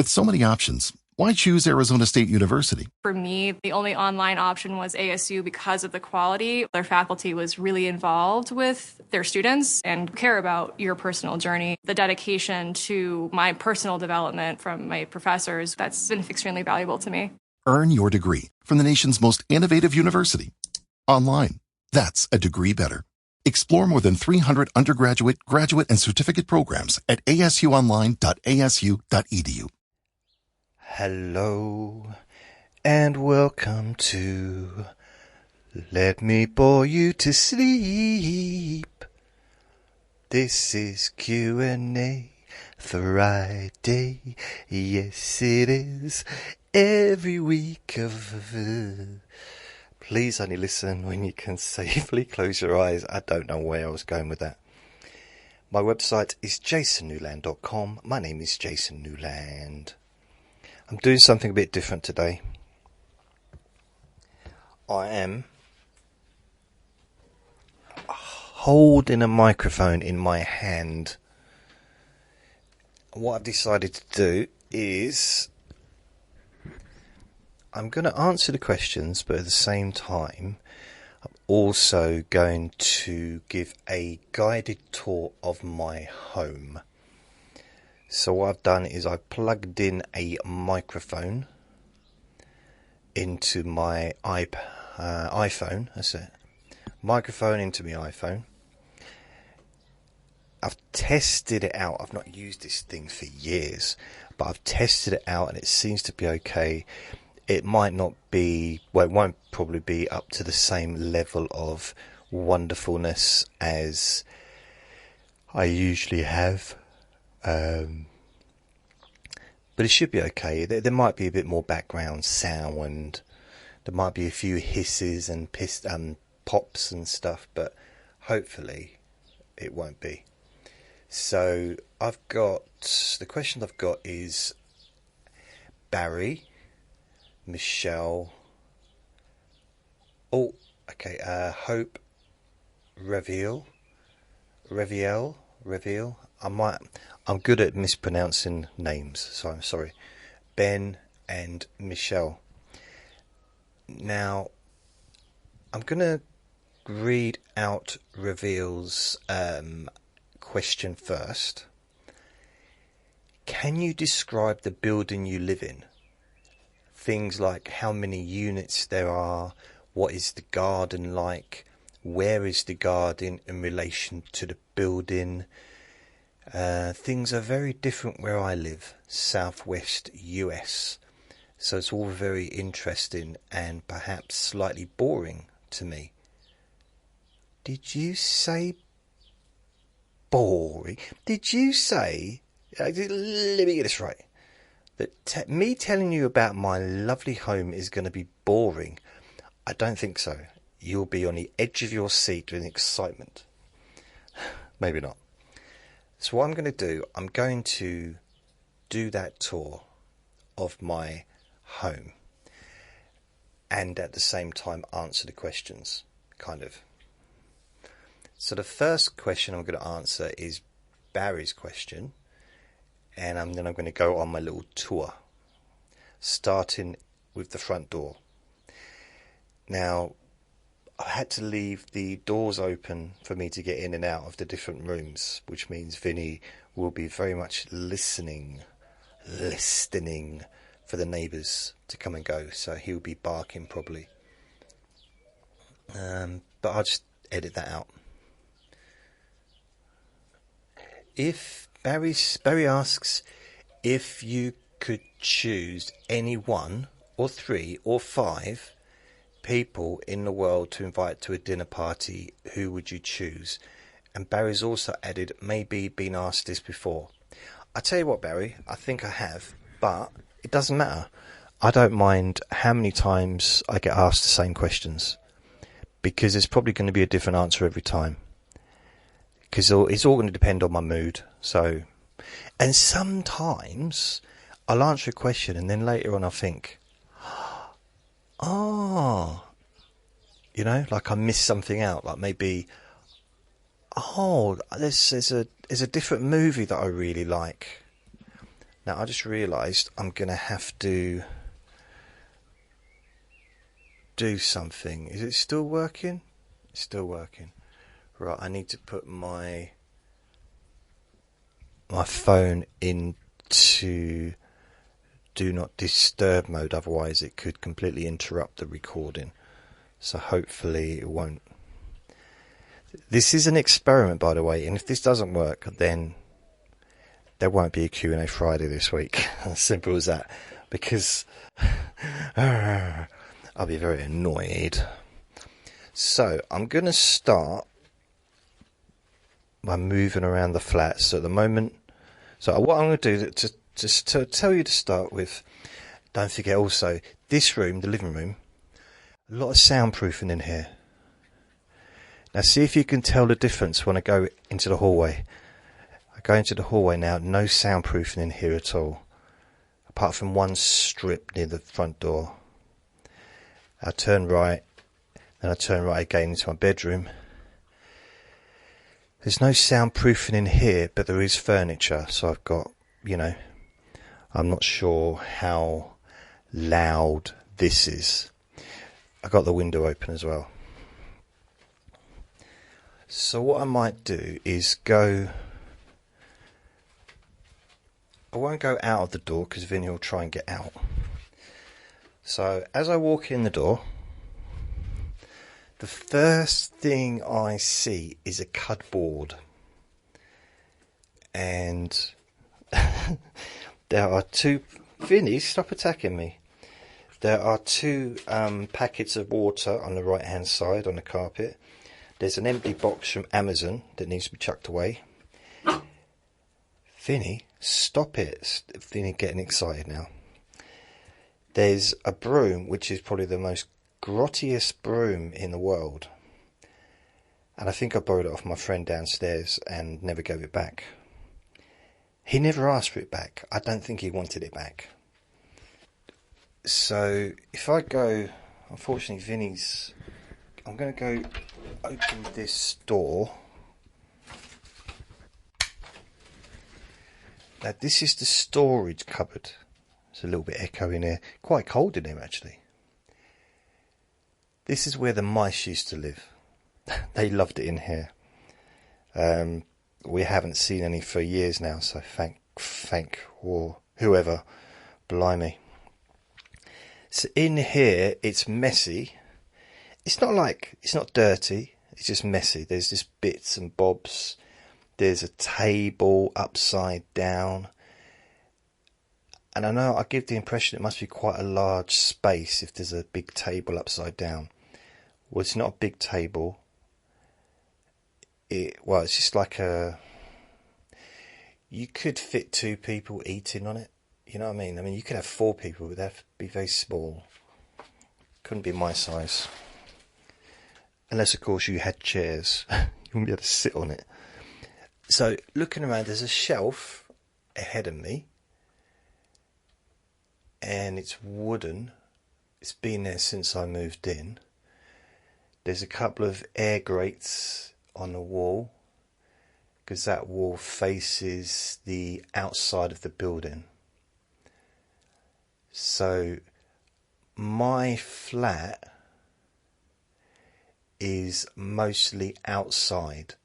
With so many options, why choose Arizona State University? For me, the only online option was ASU because of the quality. Their faculty was really involved with their students and care about your personal journey. The dedication to my personal development from my professors, that's been extremely valuable to me. Earn your degree from the nation's most innovative university. Online. That's a degree better. Explore more than 300 undergraduate, graduate, and certificate programs at asuonline.asu.edu. Hello, and welcome to Let Me Bore You to Sleep. This is Q&A Friday. Yes, it is. Every week of... Please only listen when you can safely close your eyes. I don't know where I was going with that. My website is jasonnewland.com. My name is Jason Newland. I'm doing something a bit different today. I am holding a microphone in my hand. What I've decided to do is I'm going to answer the questions, but at the same time I'm also going to give a guided tour of my home. So what I've done is I've plugged in a microphone into my iPhone. That's it. Microphone into my iPhone. I've tested it out. I've not used this thing for years, but I've tested it out and it seems to be okay. It might not be, well, it won't probably be up to the same level of wonderfulness as I usually have. But it should be okay. There might be a bit more background sound. There might be a few hisses and pops and stuff, but hopefully it won't be. So I've got, the question I've got is Barry, Michelle, Hope, Reveal. I'm good at mispronouncing names, so I'm sorry. Ben and Michelle. Now, I'm going to read out Reveal's question first. Can you describe the building you live in? Things like how many units there are, what is the garden like, where is the garden in relation to the building. Things are very different where I live, southwest US, so it's all very interesting and perhaps slightly boring to me. Did you say boring? Did you say, let me get this right, that me telling you about my lovely home is going to be boring? I don't think so. You'll be on the edge of your seat with excitement. Maybe not. So what I'm going to do, I'm going to do that tour of my home and at the same time answer the questions, kind of. So the first question I'm going to answer is Barry's question, and then I'm going to go on my little tour, starting with the front door. Now, I had to leave the doors open for me to get in and out of the different rooms, which means Vinny will be very much listening for the neighbours to come and go. So he'll be barking probably. But I'll just edit that out. If Barry asks if you could choose any one or three or five people in the world to invite to a dinner party, who would you choose? And Barry's also added, maybe been asked this before. I tell you what, Barry, I think I have, but it doesn't matter. I don't mind how many times I get asked the same questions, because it's probably going to be a different answer every time, because it's all going to depend on my mood. So, and sometimes I'll answer a question and then later on I'll think, oh, you know, like I missed something out. Like maybe, oh, there's a different movie that I really like. Now, I just realised I'm going to have to do something. Is it still working? It's still working. Right, I need to put my phone into do not disturb mode, otherwise it could completely interrupt the recording. So hopefully it won't. This is an experiment, by the way, and if this doesn't work, then there won't be a Q&A Friday this week. As simple as that. Because I'll be very annoyed. So I'm going to start by moving around the flat. So at the moment, so what I'm going to do to tell you to start with, don't forget also, this room, the living room, a lot of soundproofing in here. Now see if you can tell the difference when I go into the hallway. I go into the hallway now, no soundproofing in here at all, apart from one strip near the front door. I turn right, then I turn right again into my bedroom. There's no soundproofing in here, but there is furniture, so I've got, I'm not sure how loud this is. I got the window open as well. So what I might do is I won't go out of the door because Vinny will try and get out. So as I walk in the door, the first thing I see is a cupboard. And there are two... Vinny, stop attacking me. There are two packets of water on the right hand side on the carpet. There's an empty box from Amazon that needs to be chucked away. Vinny, stop it. Vinny getting excited now. There's a broom, which is probably the most grottiest broom in the world. And I think I borrowed it off my friend downstairs and never gave it back. He never asked for it back. I don't think he wanted it back. So if I go, unfortunately Vinny's, I'm going to go open this door. Now this is the storage cupboard. There's a little bit echo in here. Quite cold in here actually. This is where the mice used to live. They loved it in here. We haven't seen any for years now, so thank or whoever, blimey. So in here, it's messy. It's not dirty. It's just messy. There's just bits and bobs. There's a table upside down. And I know I give the impression it must be quite a large space if there's a big table upside down. Well, it's not a big table. It's just like you could fit two people eating on it. You know what I mean? I mean, you could have four people, but that'd be very small. Couldn't be my size. Unless, of course, you had chairs. You wouldn't be able to sit on it. So, looking around, there's a shelf ahead of me. And it's wooden. It's been there since I moved in. There's a couple of air grates on the wall, because that wall faces the outside of the building. So my flat is mostly outside.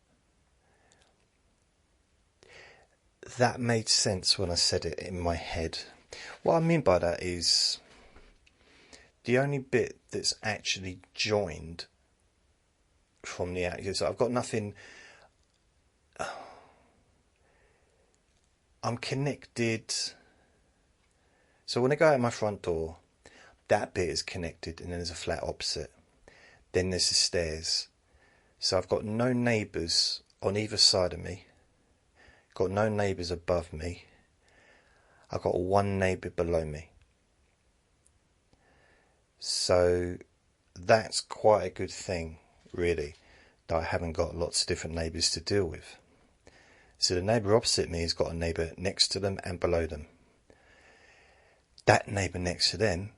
That made sense when I said it in my head. What I mean by that is the only bit that's actually joined from the outside. So I've got nothing. I'm connected. So when I go out my front door, that bit is connected, and then there's a flat opposite. Then there's the stairs. So I've got no neighbours on either side of me. Got no neighbours above me. I've got one neighbour below me. So that's quite a good thing, really, that I haven't got lots of different neighbours to deal with. So the neighbour opposite me has got a neighbour next to them and below them. That neighbour next to them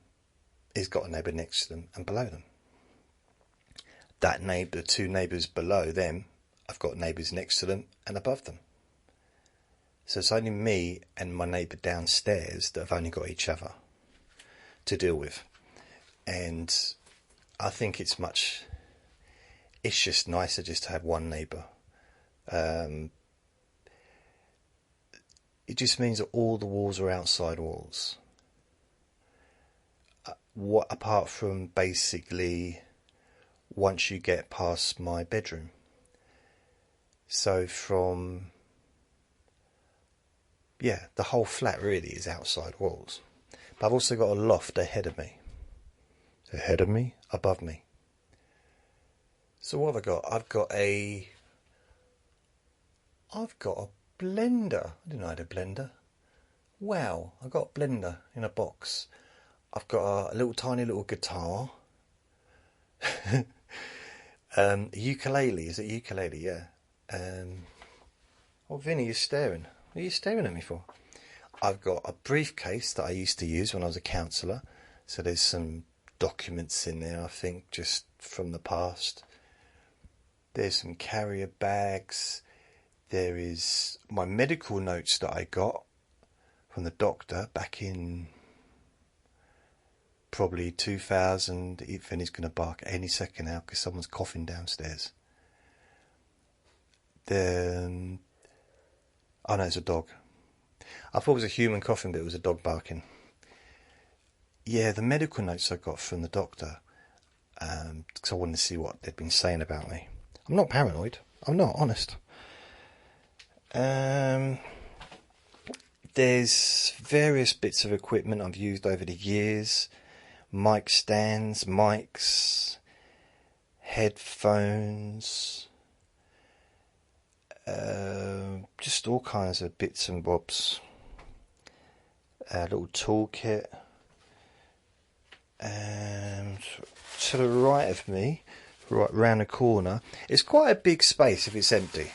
has got a neighbour next to them and below them. That neighbour, two neighbours below them, I've got neighbours next to them and above them. So it's only me and my neighbour downstairs that have only got each other to deal with. And I think it's just nicer just to have one neighbour. It just means that all the walls are outside walls. Apart from basically once you get past my bedroom. So the whole flat really is outside walls. But I've also got a loft ahead of me. Above me. So what have I got? I've got a blender. I didn't know I had a blender. Wow, I've got a blender in a box. I've got a tiny little guitar. Ukulele. Is it ukulele? Yeah. Oh, Vinny, you're staring. What are you staring at me for? I've got a briefcase that I used to use when I was a counsellor. So there's some documents in there, I think, just from the past. There's some carrier bags. There is my medical notes that I got from the doctor back in probably 2000. Vinny's going to bark any second now because someone's coughing downstairs. Oh no, it's a dog. I thought it was a human coughing, but it was a dog barking. Yeah, the medical notes I got from the doctor, because I wanted to see what they'd been saying about me. I'm not paranoid. I'm not, honest. There's various bits of equipment I've used over the years. Mic stands, mics, headphones, just all kinds of bits and bobs. A little toolkit. And to the right of me, right round the corner, it's quite a big space if it's empty.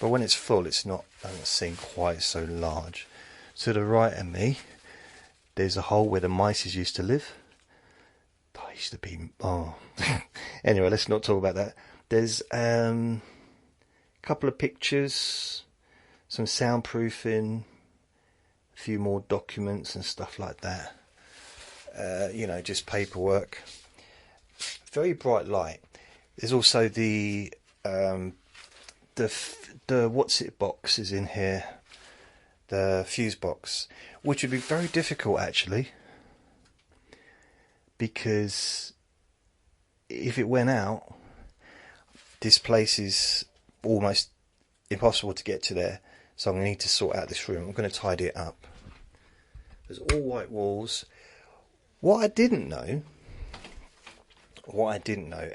But when it's full, doesn't seem quite so large. To the right of me, there's a hole where the mice used to live. Anyway, let's not talk about that. There's a couple of pictures, some soundproofing, a few more documents and stuff like that. Just paperwork. Very bright light. There's also the what's it box is in here, the fuse box, which would be very difficult actually, because if it went out, this place is almost impossible to get to there. So I'm going to need to sort out this room. I'm going to tidy it up. There's all white walls. What I didn't know,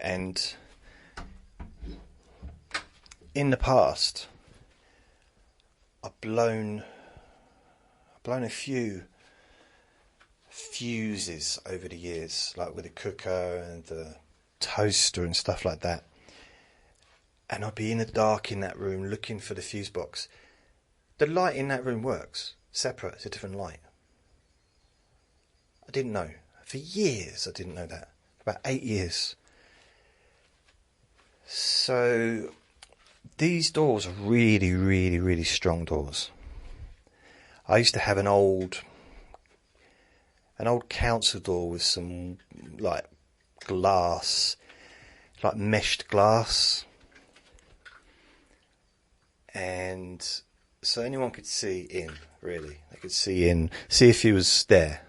and in the past, I've blown a few fuses over the years, like with the cooker and the toaster and stuff like that. And I'd be in the dark in that room looking for the fuse box. The light in that room works separate. It's a different light. I didn't know. For years I didn't know that. For about 8 years. So these doors are really, really, really strong doors. I used to have an old council door with some like glass, like meshed glass. And so anyone could see in, really. They could see in, see if he was there.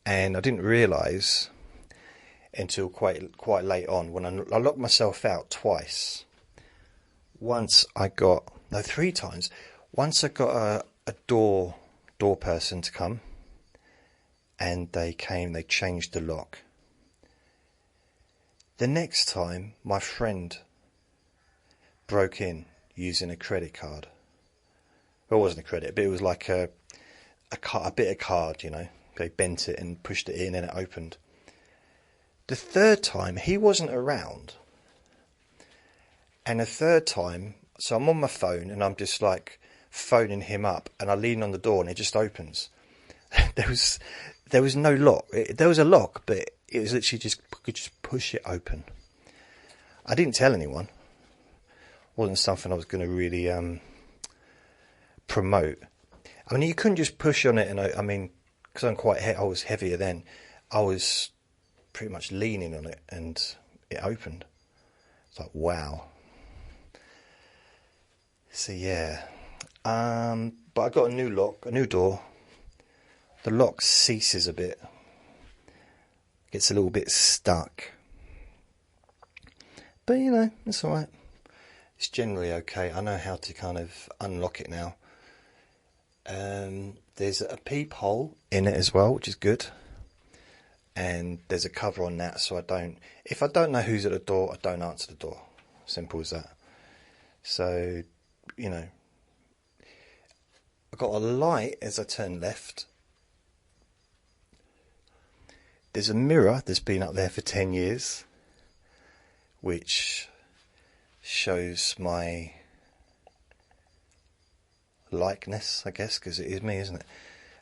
And I didn't realise until quite late on when I locked myself out twice. Three times. Once I got a door person to come, and they changed the lock. The next time, my friend broke in using a credit card. Well, it wasn't a credit, but it was like a bit of card, They bent it and pushed it in and it opened. The third time, he wasn't around. And the third time, so I'm on my phone and I'm just like phoning him up, and I lean on the door and it just opens. There was no lock. There was a lock, but it was literally could just push it open. I didn't tell anyone. Wasn't something I was going to really promote. I mean, you couldn't just push on it, and I mean, because I was heavier then. I was pretty much leaning on it, and it opened. It's like, wow. So yeah, but I got a new door. The lock ceases a bit, gets a little bit stuck, but you know, it's all right. It's generally okay. I know how to kind of unlock it now. There's a peephole in it as well, which is good. And there's a cover on that, so if I don't know who's at the door, I don't answer the door. Simple as that. So, you know, I've got a light as I turn left. There's a mirror that's been up there for 10 years, which shows my likeness, I guess, because it is me, isn't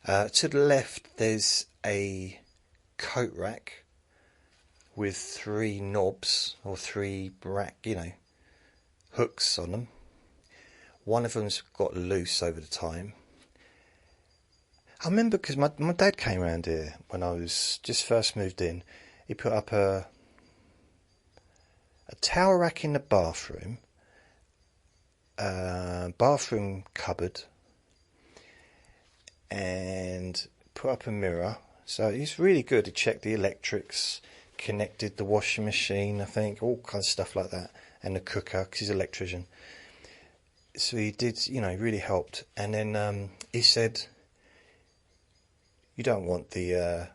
it? To the left, there's a coat rack with 3 knobs or 3 hooks on them. One of them's got loose over the time. I remember because my dad came around here when I was just first moved in. He put up a towel rack in the bathroom, bathroom cupboard, and put up a mirror. So he's really good. He checked the electrics, connected the washing machine, I think, all kinds of stuff like that, and the cooker, because he's an electrician. So he did, really helped. And then he said, "You don't want a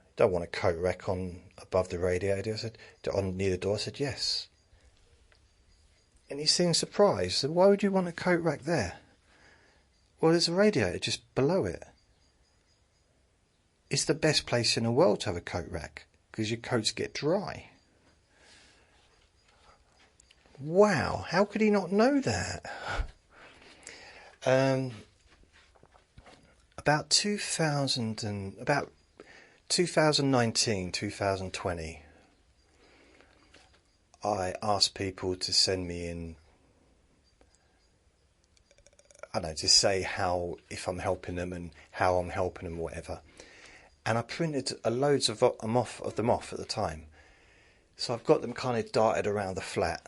coat rack on above the radiator?" I said, near the door. I said, "Yes." And he seemed surprised. I said, "Why would you want a coat rack there?" "Well, there's a radiator just below it. It's the best place in the world to have a coat rack because your coats get dry." Wow, how could he not know that? About 2019, 2020, I asked people to send me in, to say if I'm helping them and how I'm helping them, whatever. And I printed loads of them off at the time. So I've got them kind of darted around the flat.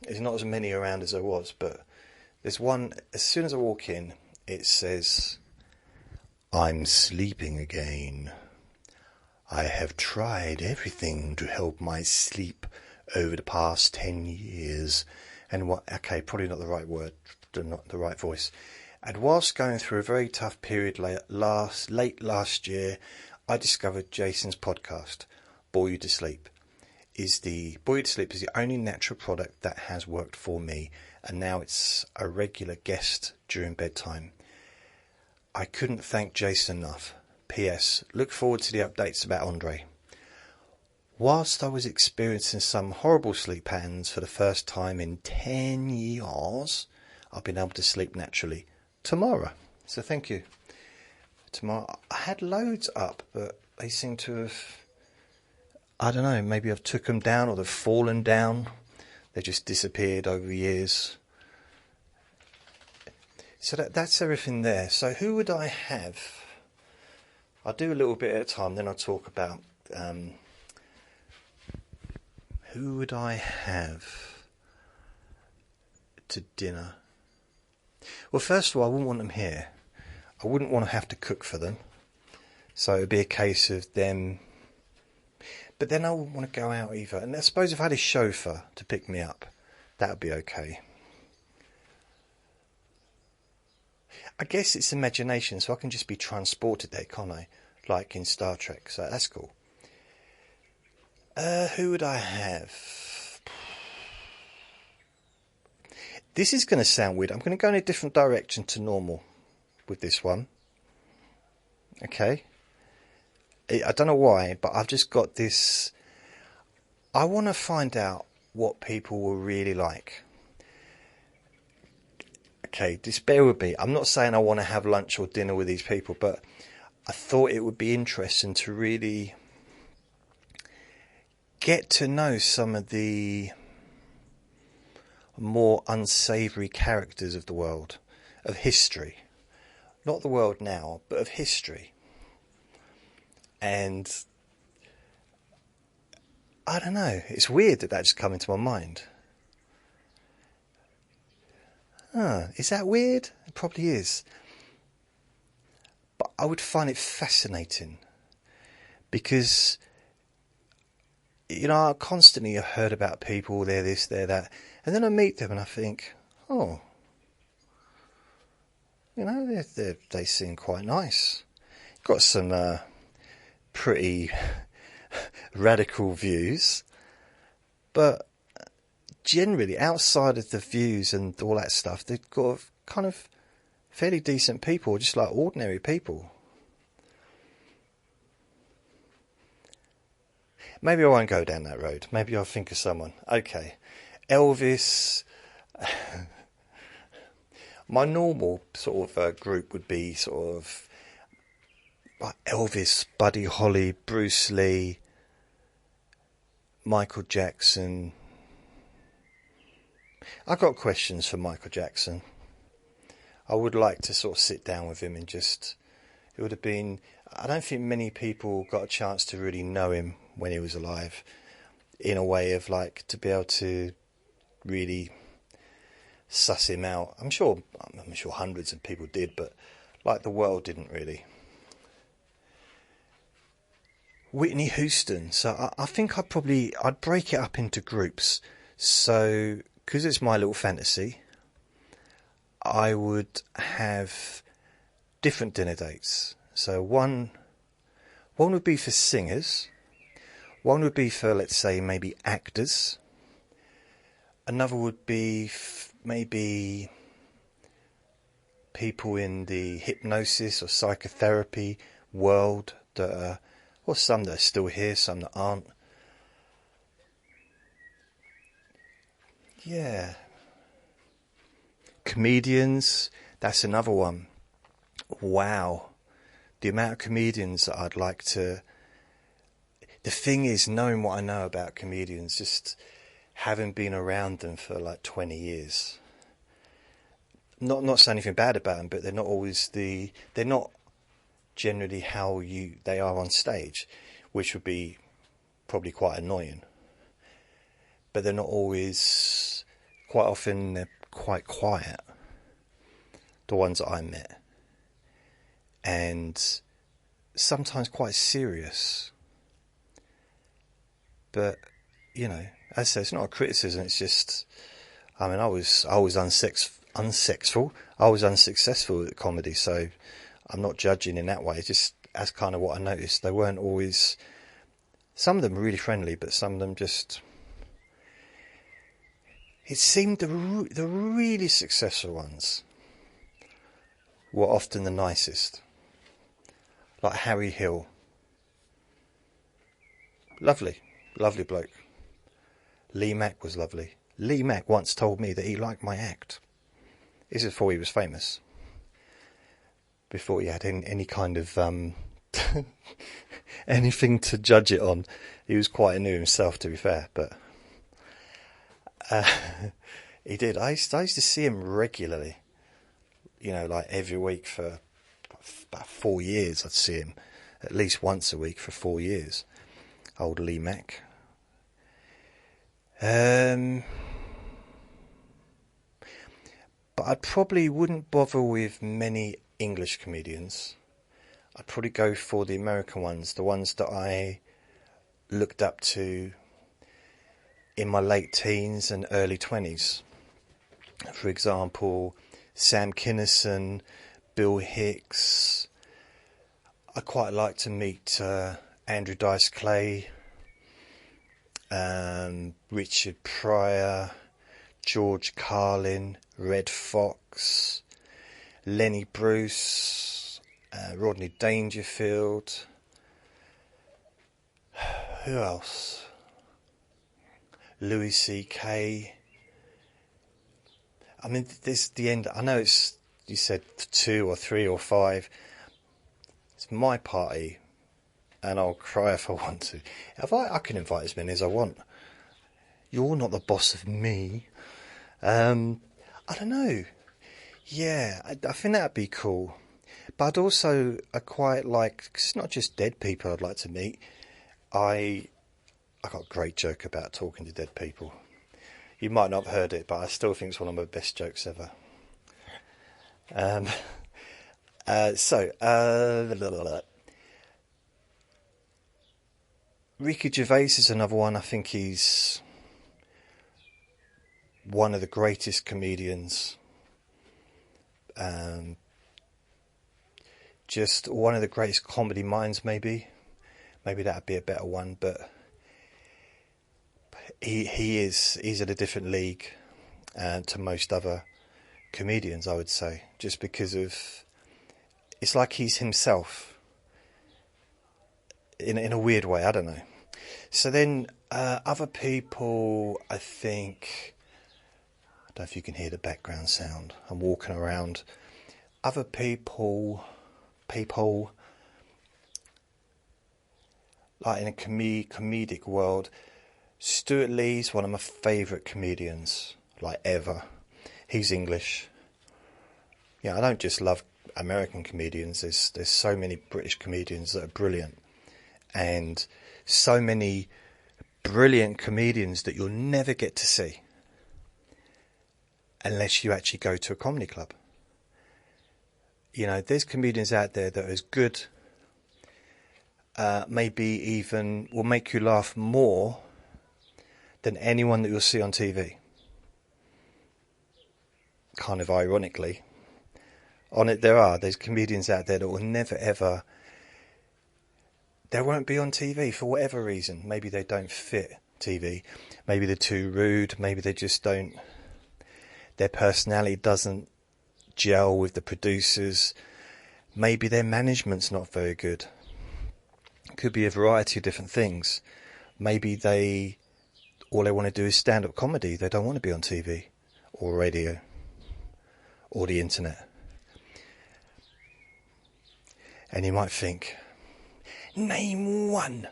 There's not as many around as there was, but there's one, as soon as I walk in, it says, "I'm sleeping again. I have tried everything to help my sleep over the past 10 years. And probably not the right word, not the right voice. And whilst going through a very tough period late last year, I discovered Jason's podcast, Bore You to Sleep. Bore You to Sleep is the only natural product that has worked for me, and now it's a regular guest during bedtime. I couldn't thank Jason enough. P.S. Look forward to the updates about Andre. Whilst I was experiencing some horrible sleep patterns for the first time in 10 years, I've been able to sleep naturally tomorrow. So thank you. Tomorrow, I had loads up, but they seem to have, I don't know, maybe I've took them down or they've fallen down. They just disappeared over the years. So that's everything there. So who would I have? I'll do a little bit at a time, then I'll talk about who would I have to dinner. Well, first of all, I wouldn't want them here. I wouldn't want to have to cook for them. So it would be a case of them. But then I wouldn't want to go out either. And I suppose if I had a chauffeur to pick me up, that would be okay. I guess it's imagination, so I can just be transported there, can't I? Like in Star Trek, so that's cool. Who would I have? This is going to sound weird. I'm going to go in a different direction to normal with this one. Okay. I don't know why, but I've just got this. I want to find out what people will really like. Okay, just bear with me. I'm not saying I want to have lunch or dinner with these people, but I thought it would be interesting to really get to know some of the, more unsavoury characters of the world, of history. Not the world now, but of history. And I don't know, it's weird that just come into my mind. Is that weird? It probably is. But I would find it fascinating because, you know, I constantly have heard about people, they're this, they're that, and then I meet them and I think, oh, you know, they seem quite nice. Got some pretty radical views, but generally outside of the views and all that stuff, they've got kind of fairly decent people, just like ordinary people. Maybe I won't go down that road. Maybe I'll think of someone. Okay, Elvis. My normal sort of group would be sort of like Elvis, Buddy Holly, Bruce Lee, Michael Jackson. I've got questions for Michael Jackson. I would like to sort of sit down with him and just, it would have been, I don't think many people got a chance to really know him when he was alive, in a way of like to be able to really suss him out. I'm sure hundreds of people did, but like the world didn't really. Whitney Houston. So I think I'd break it up into groups. So, because it's my little fantasy, I would have different dinner dates. So one would be for singers, one would be for, let's say, maybe actors, another would be maybe people in the hypnosis or psychotherapy world that are, or some that are still here, some that aren't. Yeah. Comedians, that's another one. Wow. The amount of comedians that I'd like to... The thing is, knowing what I know about comedians, just having been around them for like 20 years. Not saying anything bad about them, but they're not always they're not generally how they are on stage, which would be probably quite annoying. But they're not always, quite often they're quite quiet, the ones that I met, and sometimes quite serious. But, you know, as I say, it's not a criticism, it's just, I mean, I was unsuccessful at comedy, so I'm not judging in that way. It's just, as kind of what I noticed, they weren't always, some of them were really friendly, but some of them just, it seemed the really successful ones were often the nicest. Like Harry Hill. Lovely bloke. Lee Mack was lovely. Lee Mack once told me that he liked my act. This is before he was famous. Before he had any kind of anything to judge it on. He was quite new himself, to be fair, but he did. I used to see him regularly. You know, like every week for about 4 years. I'd see him at least once a week for 4 years. Old Lee Mack. But I probably wouldn't bother with many English comedians. I'd probably go for the American ones, the ones that I looked up to in my late teens and early 20s. For example, Sam Kinison, Bill Hicks. I quite like to meet Andrew Dice Clay, Richard Pryor, George Carlin, Red Fox, Lenny Bruce, Rodney Dangerfield. Who else? Louis C.K. I mean, this the end. I know it's, you said 2 or 3 or 5. It's my party, and I'll cry if I want to. I can invite as many as I want. You're not the boss of me. I don't know. Yeah, I think that'd be cool. But I quite like, cause it's not just dead people I'd like to meet. I got a great joke about talking to dead people. You might not have heard it, but I still think it's one of my best jokes ever. Ricky Gervais is another one. I think he's one of the greatest comedians. Just one of the greatest comedy minds, maybe. Maybe that'd be a better one, but he's at a different league to most other comedians, I would say, just because of, it's like he's himself in a weird way. I don't know. So then other people, I think, I don't know if you can hear the background sound. I'm walking around. Other people like in a comedic world, Stuart Lee's one of my favourite comedians, like ever. He's English. Yeah, I don't just love American comedians. There's so many British comedians that are brilliant, and so many brilliant comedians that you'll never get to see unless you actually go to a comedy club. You know, there's comedians out there that are as good, maybe even will make you laugh more than anyone that you'll see on TV. Kind of ironically. There's comedians out there that will never ever, they won't be on TV for whatever reason. Maybe they don't fit TV. Maybe they're too rude. Maybe they just don't, their personality doesn't gel with the producers. Maybe their management's not very good. It could be a variety of different things. Maybe all they want to do is stand-up comedy. They don't want to be on TV or radio or the internet. And you might think, name one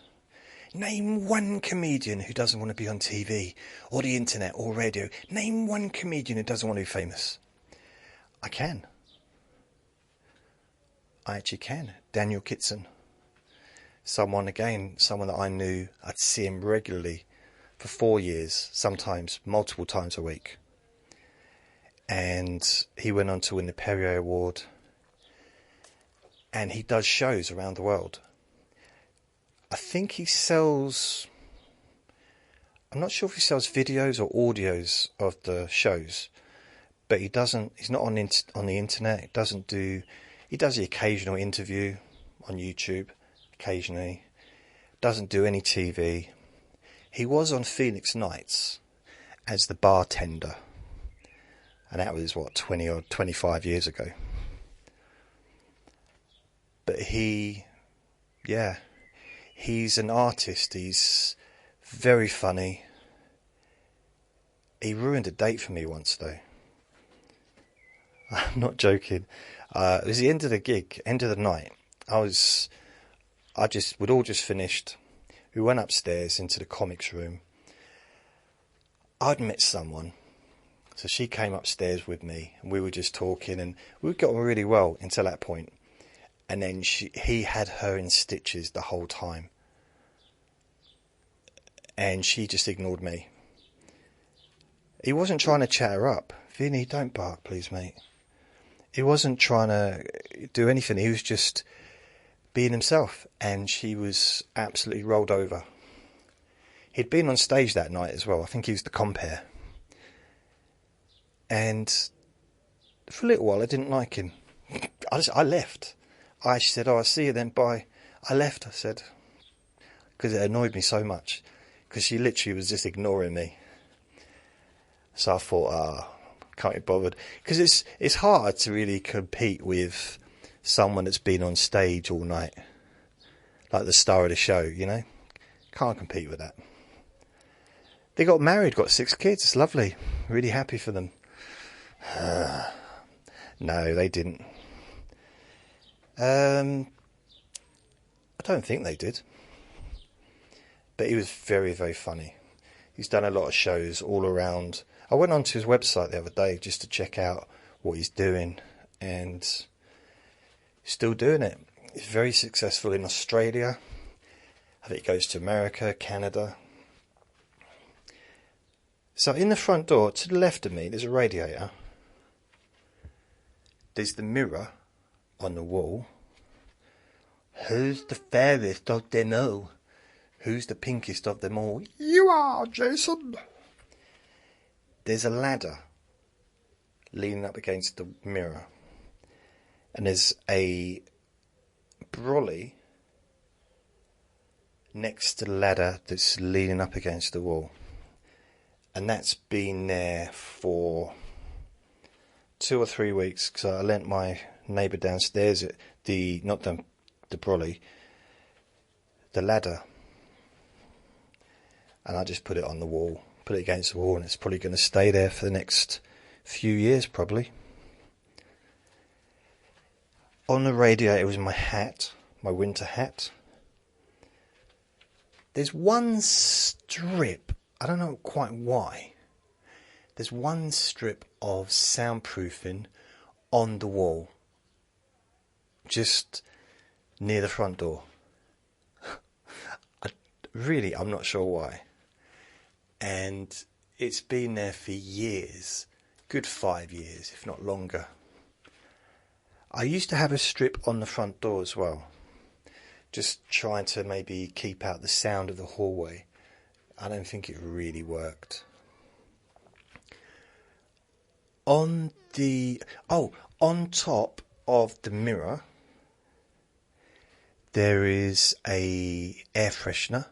comedian who doesn't want to be on TV or the internet or radio. Name one comedian who doesn't want to be famous. I can. I actually can. Daniel Kitson. Someone that I knew, I'd see him regularly for 4 years, sometimes multiple times a week. And he went on to win the Perrier Award. And he does shows around the world. I think he sells, I'm not sure if he sells videos or audios of the shows, but he's not on the internet. He does the occasional interview on YouTube, occasionally. Doesn't do any TV. He was on Phoenix Nights as the bartender. And that was, 20 or 25 years ago. But he's an artist. He's very funny. He ruined a date for me once, though. I'm not joking. It was the end of the gig, end of the night. We'd all just finished. We went upstairs into the comics room. I'd met someone. So she came upstairs with me, and we were just talking, and we got on really well until that point. And then he had her in stitches the whole time. And she just ignored me. He wasn't trying to chat her up. Vinny, don't bark, please, mate. He wasn't trying to do anything. He was just being himself. And she was absolutely rolled over. He'd been on stage that night as well. I think he was the compere. And for a little while, I didn't like him. I left. She said, I'll see you then, bye. I left, I said, because it annoyed me so much, because she literally was just ignoring me. So I thought, can't be bothered. Because it's hard to really compete with someone that's been on stage all night, like the star of the show, you know? Can't compete with that. They got married, got 6 kids, it's lovely. Really happy for them. No, they didn't. I don't think they did. But he was very, very funny. He's done a lot of shows all around. I went onto his website the other day just to check out what he's doing, and he's still doing it. He's very successful in Australia. I think he goes to America, Canada. So in the front door, to the left of me, there's a radiator. There's the mirror on the wall. Who's the fairest of them all? Who's the pinkest of them all? You are, Jason. There's a ladder leaning up against the mirror. And there's a brolly next to the ladder that's leaning up against the wall. And that's been there for 2 or 3 weeks, because I lent my neighbour downstairs not the brolly, the ladder, and I just put it on the wall, put it against the wall, and it's probably going to stay there for the next few years, probably. On the radiator was my hat, my winter hat. There's one strip, I don't know quite why, there's one strip of soundproofing on the wall, just near the front door. I'm not sure why. And it's been there for years, good 5 years, if not longer. I used to have a strip on the front door as well, just trying to maybe keep out the sound of the hallway. I don't think it really worked. On top of the mirror, there is a air freshener,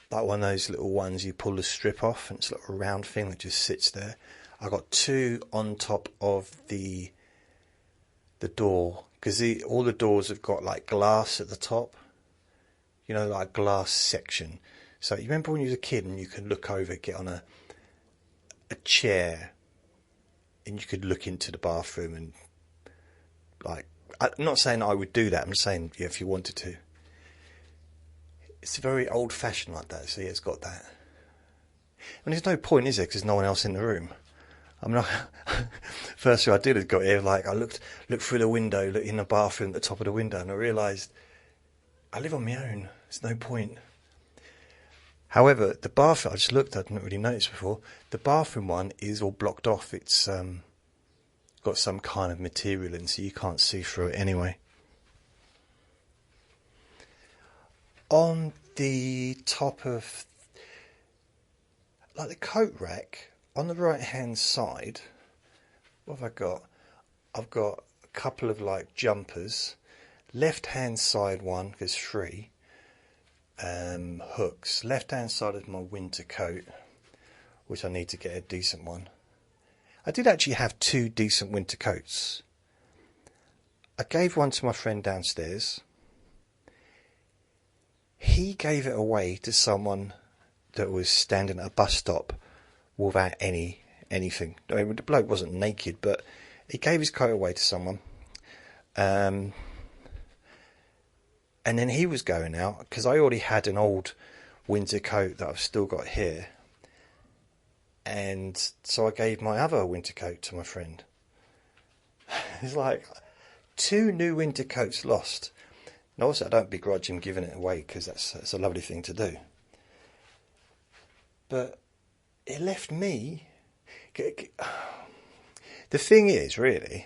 like one of those little ones you pull the strip off, and it's a little round thing that just sits there. I got 2 on top of the door, because all the doors have got like glass at the top, you know, like a glass section. So you remember when you was a kid and you could look over, get on a chair, and you could look into the bathroom, and like, I'm not saying I would do that, I'm saying, yeah, if you wanted to. It's very old fashioned like that, so yeah, it's got that. And there's no point, is there, because there's no one else in the room. I mean, first thing I did is got here, like, I looked through the window, looked in the bathroom at the top of the window, and I realised I live on my own, there's no point. However, the bathroom, I just looked, I didn't really notice before, the bathroom one is all blocked off. It's got some kind of material in, so you can't see through it anyway. On the top of, like, the coat rack, on the right hand side, what have I got? I've got a couple of like jumpers. Left hand side one, there's 3 hooks. Left hand side is my winter coat, which I need to get a decent one. I did actually have 2 decent winter coats. I gave one to my friend downstairs. He gave it away to someone that was standing at a bus stop without anything. I mean, the bloke wasn't naked, but he gave his coat away to someone. And then he was going out, because I already had an old winter coat that I've still got here. And so I gave my other winter coat to my friend. It's like 2 new winter coats lost. And also, I don't begrudge him giving it away, because that's a lovely thing to do. But it left me... The thing is, really,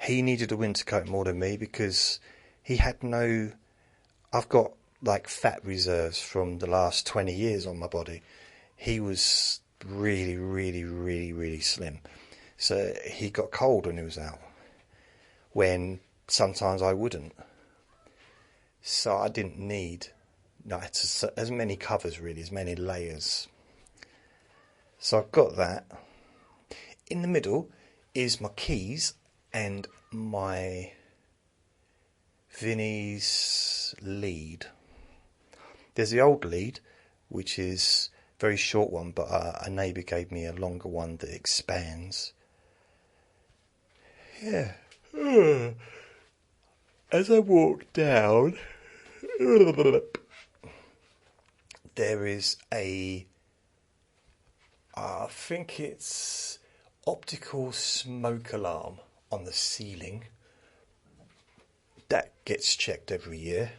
he needed a winter coat more than me, because he had no... I've got like fat reserves from the last 20 years on my body. He was really, really, really, really slim. So he got cold when he was out, when sometimes I wouldn't. So I didn't need as many covers, really, as many layers. So I've got that. In the middle is my keys and my Vinnie's lead. There's the old lead, which is a very short one, but a neighbour gave me a longer one that expands. Yeah. As I walk down, there is I think it's optical smoke alarm on the ceiling. That gets checked every year.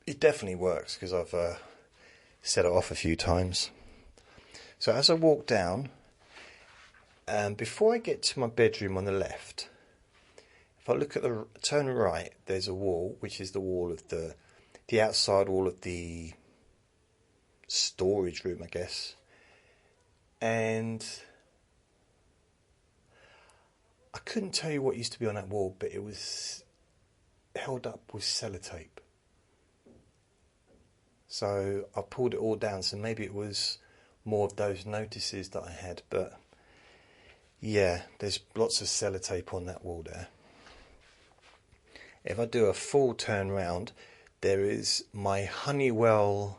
It definitely works because I've set it off a few times. So as I walk down, before I get to my bedroom on the left, if I look at turn right, there's a wall, which is the wall of the outside wall of the storage room, I guess. And I couldn't tell you what used to be on that wall, but it was held up with sellotape. So I pulled it all down, so maybe it was more of those notices that I had. But yeah, there's lots of sellotape on that wall there. If I do a full turn round, there is my Honeywell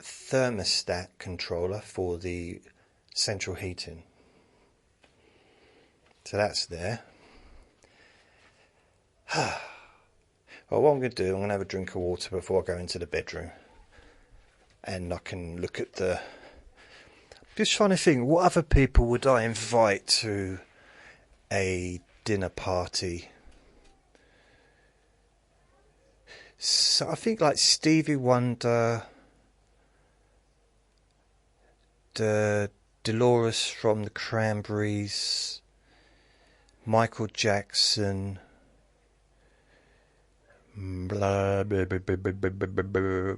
thermostat controller for the central heating. So that's there. Well, what I'm going to do, I'm going to have a drink of water before I go into the bedroom. And I can look at just trying to think, what other people would I invite to a dinner party? So I think like Stevie Wonder, Dolores from the Cranberries, Michael Jackson,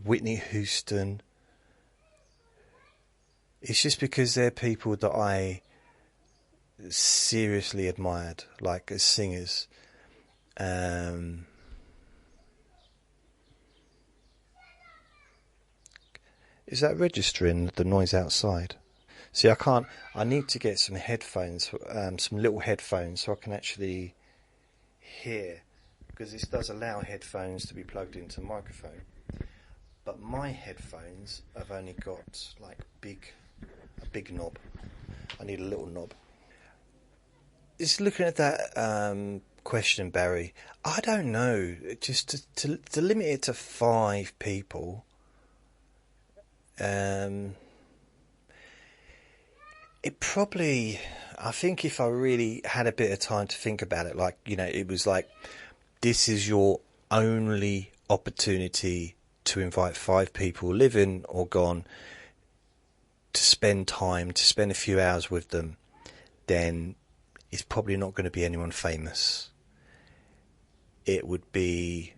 Whitney Houston. It's just because they're people that I seriously admired, like as singers. Is that registering the noise outside? See, I need to get some headphones, some little headphones, so I can actually hear, because this does allow headphones to be plugged into the microphone. But my headphones have only got like a big knob. I need a little knob. Just looking at that question, Barry, I don't know. Just to limit it to 5 people. It probably, I think if I really had a bit of time to think about it, like, you know, it was like, this is your only opportunity to invite 5 people, living or gone, to spend time, to spend a few hours with them, then it's probably not going to be anyone famous. It would be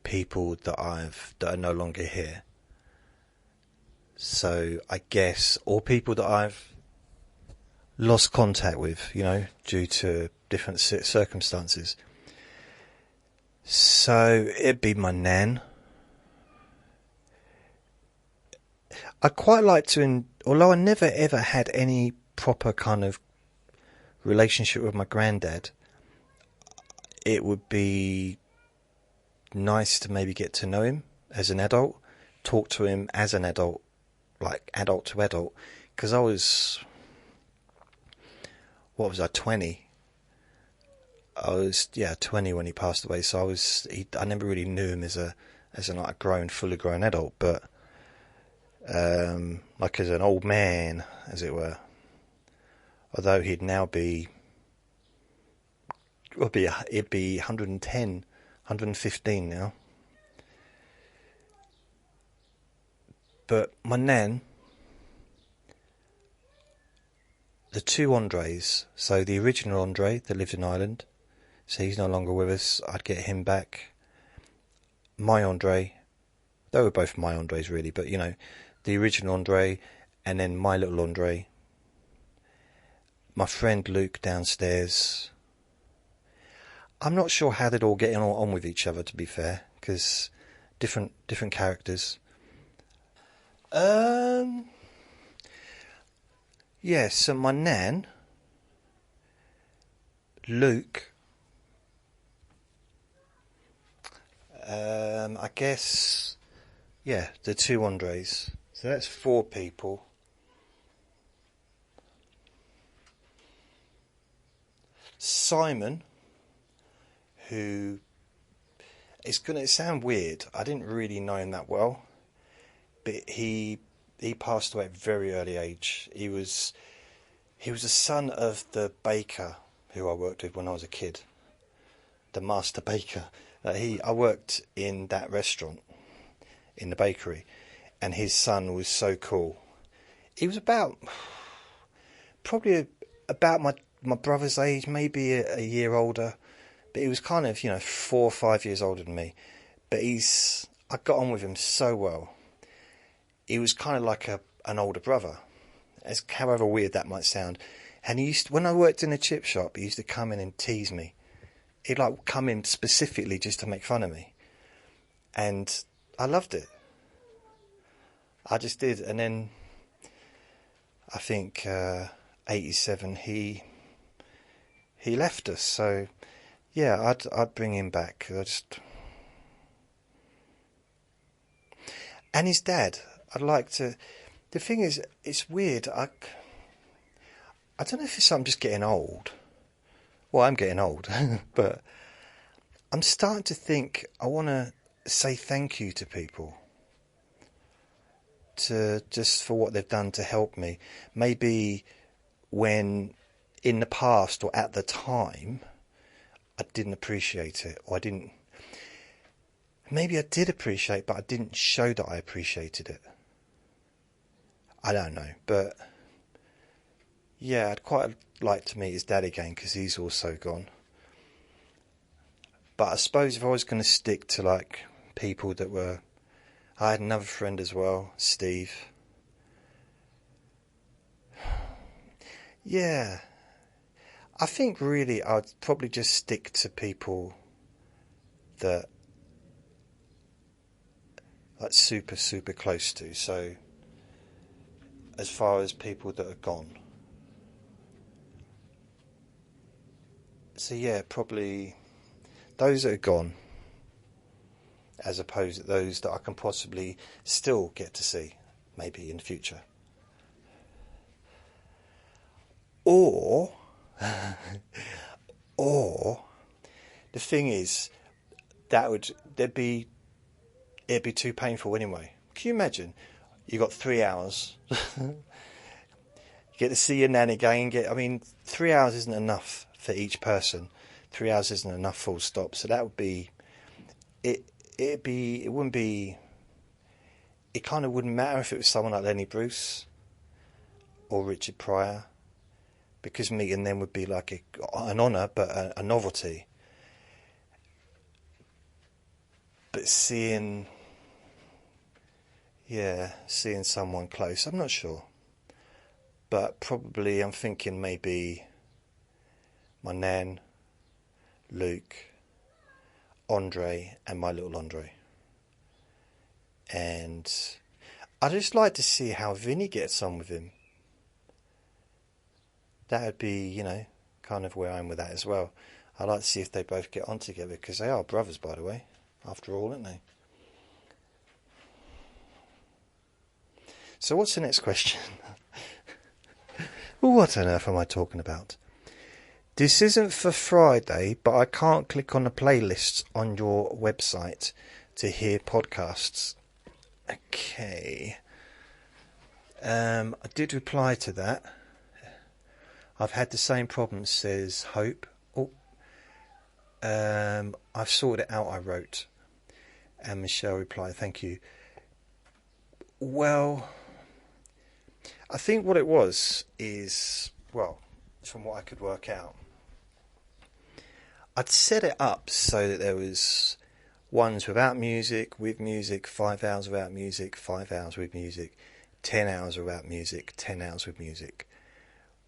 people that are no longer here. So I guess, or people that I've lost contact with, you know, due to different circumstances. So it'd be my nan. I'd quite like to, although I never ever had any proper kind of relationship with my granddad, it would be nice to maybe get to know him as an adult, talk to him as an adult, like adult to adult, because I was, 20? I was 20 when he passed away, so I never really knew him as a fully grown adult, but like as an old man, as it were. Although he'd now be, it'd be 110, 115 now. But my nan, the 2 Andres, so the original Andre that lived in Ireland, so he's no longer with us, I'd get him back. My Andre, they were both my Andres really, but you know, the original Andre, and then my little Andre. My friend Luke downstairs. I'm not sure how they'd all get on with each other, to be fair, because different characters. Yeah, so my nan, Luke, I guess, yeah, the 2 Andres. So that's 4 people. Simon, who it's going to sound weird. I didn't really know him that well, but he passed away at a very early age. He was the son of the baker who I worked with when I was a kid, the master baker. I worked in that restaurant, in the bakery, and his son was so cool. He was probably about my brother's age, maybe a year older, but he was kind of 4 or 5 years older than me. But I got on with him so well. He was kind of like an older brother, as however weird that might sound. And when I worked in a chip shop, he used to come in and tease me. He'd like come in specifically just to make fun of me, and I loved it. I just did. And then I think 87 he left us. So yeah, I'd bring him back. And his dad, I'd like to. The thing is, it's weird. I don't know if it's I'm just getting old. Well, I'm getting old, but I'm starting to think I want to say thank you to people, just for what they've done to help me. Maybe when in the past or at the time I didn't appreciate it, or maybe I did appreciate, but I didn't show that I appreciated it. I don't know, but yeah, I'd quite like to meet his dad again, because he's also gone. But I suppose if I was going to stick to like people that were, I had another friend as well, Steve. Yeah, I think really I'd probably just stick to people that like super, super close to. So as far as people that are gone. So yeah, probably those that are gone, as opposed to those that I can possibly still get to see, maybe in the future. Or the thing is, it'd be too painful anyway. Can you imagine? You got 3 hours. You get to see your nan again. 3 hours isn't enough for each person. 3 hours isn't enough, full stop. So that would be it. It wouldn't be. It kind of wouldn't matter if it was someone like Lenny Bruce or Richard Pryor, because meeting them would be like an honour, but a novelty. But seeing someone close, I'm not sure. But probably I'm thinking maybe my nan, Luke, Andre, and my little Andre. And I'd just like to see how Vinny gets on with him. That would be, kind of where I am with that as well. I'd like to see if they both get on together, because they are brothers, by the way, after all, aren't they? So what's the next question? What on earth am I talking about? This isn't for Friday, but I can't click on the playlists on your website to hear podcasts. Okay. I did reply to that. I've had the same problem, says Hope. I've sorted it out, I wrote. And Michelle replied, thank you. Well, I think what it was is, from what I could work out, I'd set it up so that there was ones without music, with music, 5 hours without music, 5 hours with music, 10 hours without music, 10 hours with music.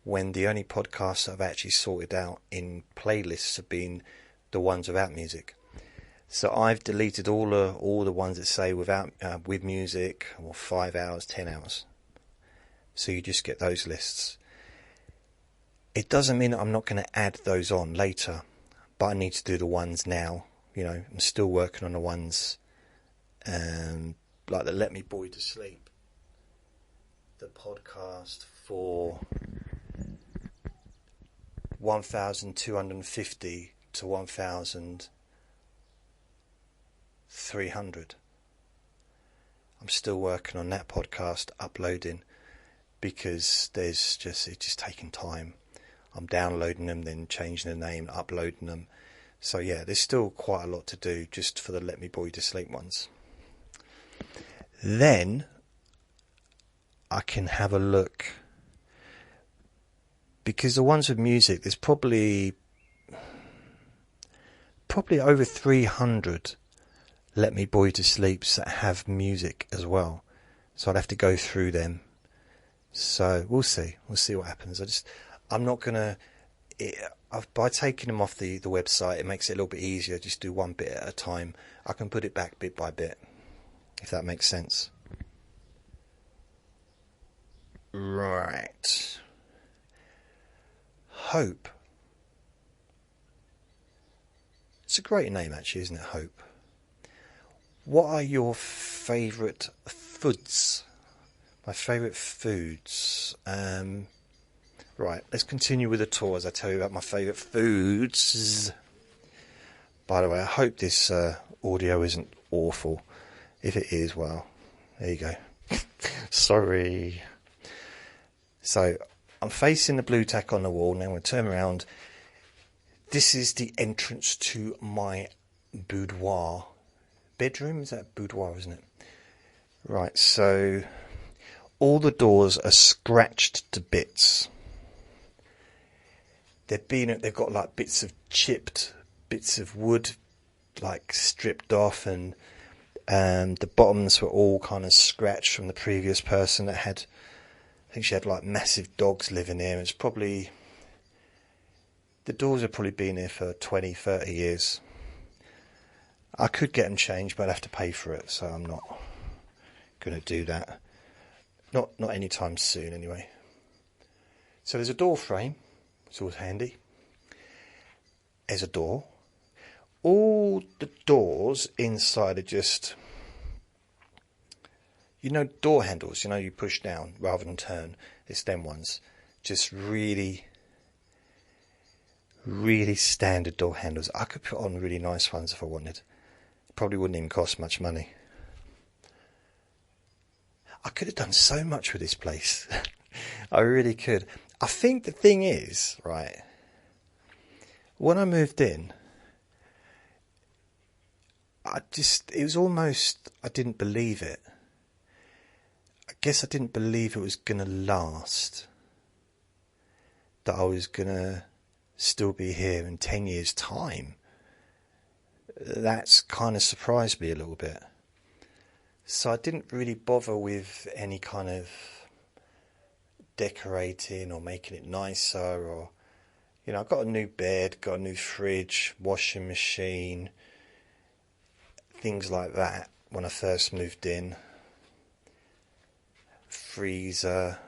When the only podcasts I've actually sorted out in playlists have been the ones without music. So I've deleted all the ones that say with music, or 5 hours, 10 hours. So you just get those lists. It doesn't mean that I'm not going to add those on later, but I need to do the ones now. I'm still working on the ones like the Let Me Bore You to Sleep. The podcast for 1,250 to 1,000 300. I'm still working on that podcast, uploading, because it's just taking time. I'm downloading them, then changing the name, uploading them. So yeah, there's still quite a lot to do just for the Let Me Bore You to Sleep ones. Then I can have a look, because the ones with music, there's probably over 300 Let Me Bore You to Sleeps that have music as well. So I'd have to go through them. So we'll see what happens. I'm not gonna. By taking them off the website, it makes it a little bit easier. Just do one bit at a time. I can put it back bit by bit, if that makes sense. Right. Hope. It's a great name, actually, isn't it? Hope. What are your favourite foods? My favourite foods. Right, let's continue with the tour as I tell you about my favourite foods. By the way, I hope this audio isn't awful. If it is, well, there you go. Sorry. So, I'm facing the blue tack on the wall. Now I'm going to turn around. This is the entrance to my boudoir. Bedroom? Is that boudoir, isn't it? Right, so all the doors are scratched to bits. They've got like bits of wood, like stripped off, and the bottoms were all kind of scratched from the previous person that had. I think she had like massive dogs living there. It's probably, the doors have probably been here for 20, 30 years. I could get them changed, but I'd have to pay for it, so I'm not going to do that. Not anytime soon, anyway. So there's a door frame. It's always handy. There's a door. All the doors inside are just, door handles, you push down rather than turn. It's them ones. Just really, really standard door handles. I could put on really nice ones if I wanted. Probably wouldn't even cost much money. I could have done so much with this place. I really could. I think the thing is, right, when I moved in, it was almost, I didn't believe it. I guess I didn't believe it was going to last. That I was going to still be here in 10 years' time. That's kind of surprised me a little bit. So I didn't really bother with any kind of decorating or making it nicer, or I got a new bed, got a new fridge, washing machine, things like that when I first moved in, freezer,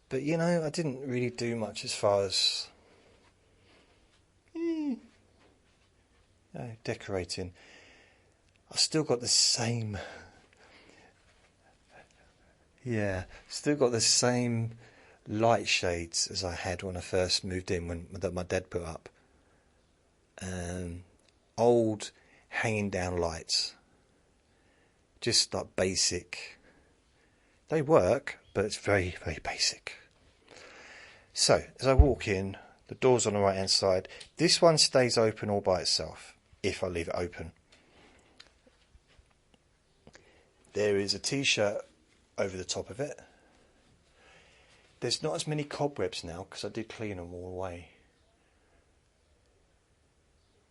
but I didn't really do much as far as decorating. I still got the same light shades as I had when I first moved in, that my dad put up. Old hanging down lights. Just like basic. They work, but it's very, very basic. So, as I walk in, the door's on the right hand side. This one stays open all by itself, if I leave it open. There is a t-shirt over the top of it. There's not as many cobwebs now because I did clean them all away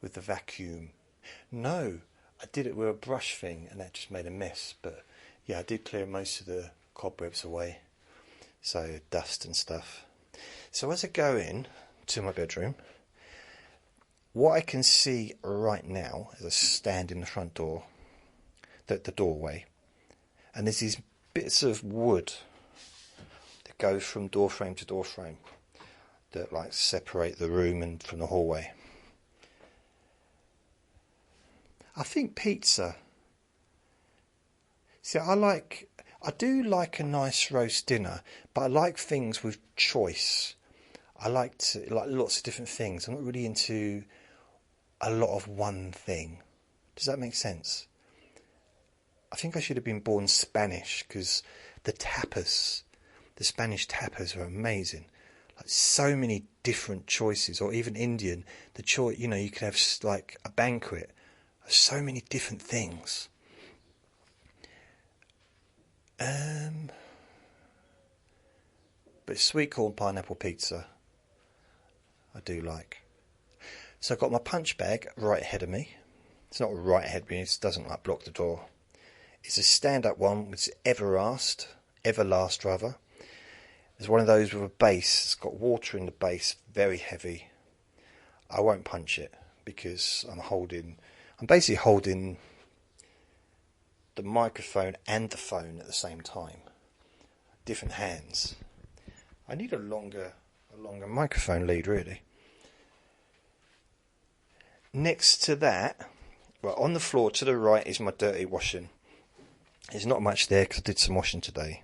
with the vacuum. No, I did it with a brush thing and that just made a mess. But yeah, I did clear most of the cobwebs away. So dust and stuff. So as I go in to my bedroom, what I can see right now as I stand in the front door, the doorway, and there's these bits of wood that go from door frame to door frame that like separate the room and from the hallway. I think pizza. See, I do like a nice roast dinner, but I like things with choice. I like lots of different things. I'm not really into a lot of one thing. Does that make sense? I think I should have been born Spanish, because the Spanish tapas are amazing. Like, so many different choices, or even Indian. The choice, you could have like a banquet of so many different things. But sweet corn pineapple pizza, I do like. So I've got my punch bag right ahead of me. It's not right ahead of me, it doesn't like block the door. It's a stand-up one, which is Everlast rather. There's one of those with a base. It's got water in the base, very heavy. I won't punch it because I'm basically holding the microphone and the phone at the same time. Different hands. I need a longer microphone lead, really. Next to that, well, on the floor to the right is my dirty washing. There's not much there because I did some washing today.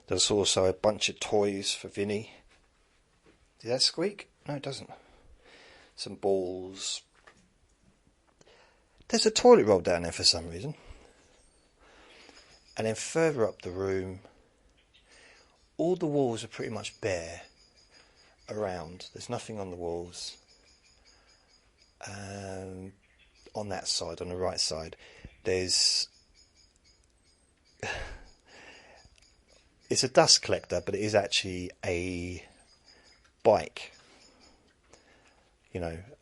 There's also a bunch of toys for Vinny. Did that squeak? No, it doesn't. Some balls. There's a toilet roll down there for some reason. And then further up the room, all the walls are pretty much bare around. There's nothing on the walls. On that side, on the right side, there's... It's a dust collector, but it is actually a bike.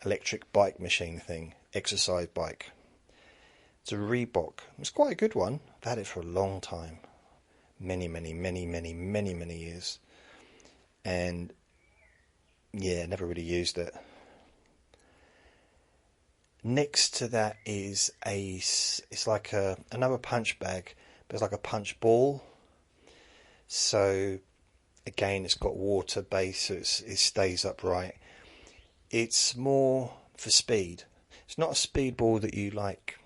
Electric bike machine thing. Exercise bike. It's a Reebok. It's quite a good one. I've had it for a long time. Many years. And yeah, never really used it. Next to that is it's like another punch bag, but it's like a punch ball. So again, it's got water base, so it stays upright. It's more for speed. It's not a speed ball that you like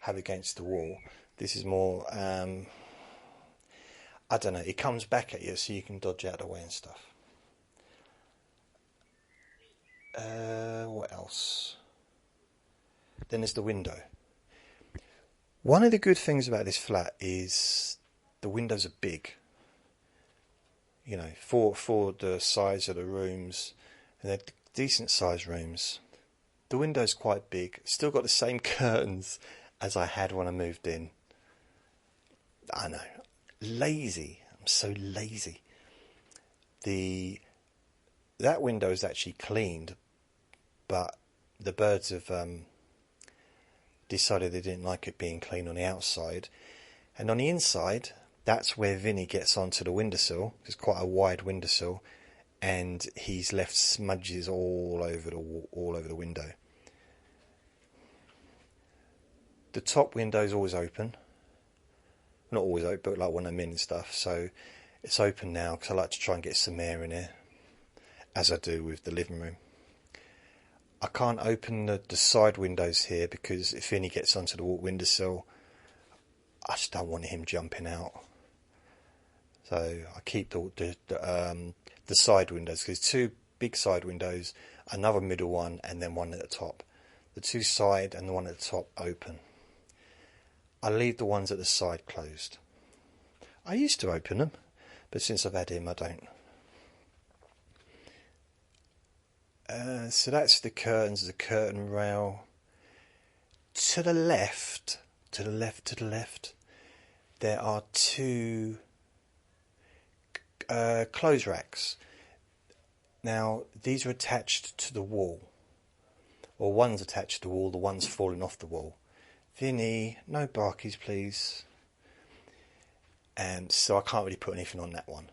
have against the wall. This is more, I don't know, it comes back at you so you can dodge out of the way and stuff. What else? Then there's the window. One of the good things about this flat is the windows are big. For the size of the rooms, and they're decent sized rooms. The window's quite big. Still got the same curtains as I had when I moved in. I know. Lazy. I'm so lazy. That window is actually cleaned, but the birds have decided they didn't like it being clean on the outside. And on the inside, that's where Vinny gets onto the windowsill. It's quite a wide windowsill, and he's left smudges all over the window. The top window's always open. Not always open, but like when I'm in and stuff. So it's open now because I like to try and get some air in here, as I do with the living room. I can't open the side windows here because if Vinny gets onto the windowsill, I just don't want him jumping out. So I keep the side windows, because two big side windows, another middle one, and then one at the top. The two side and the one at the top open. I leave the ones at the side closed. I used to open them, but since I've had him, I don't. So that's the curtains, the curtain rail. To the left, there are two clothes racks. Now, these are attached to the wall. Or one's attached to the wall, the one's falling off the wall. Vinny, no barkies, please. And so I can't really put anything on that one.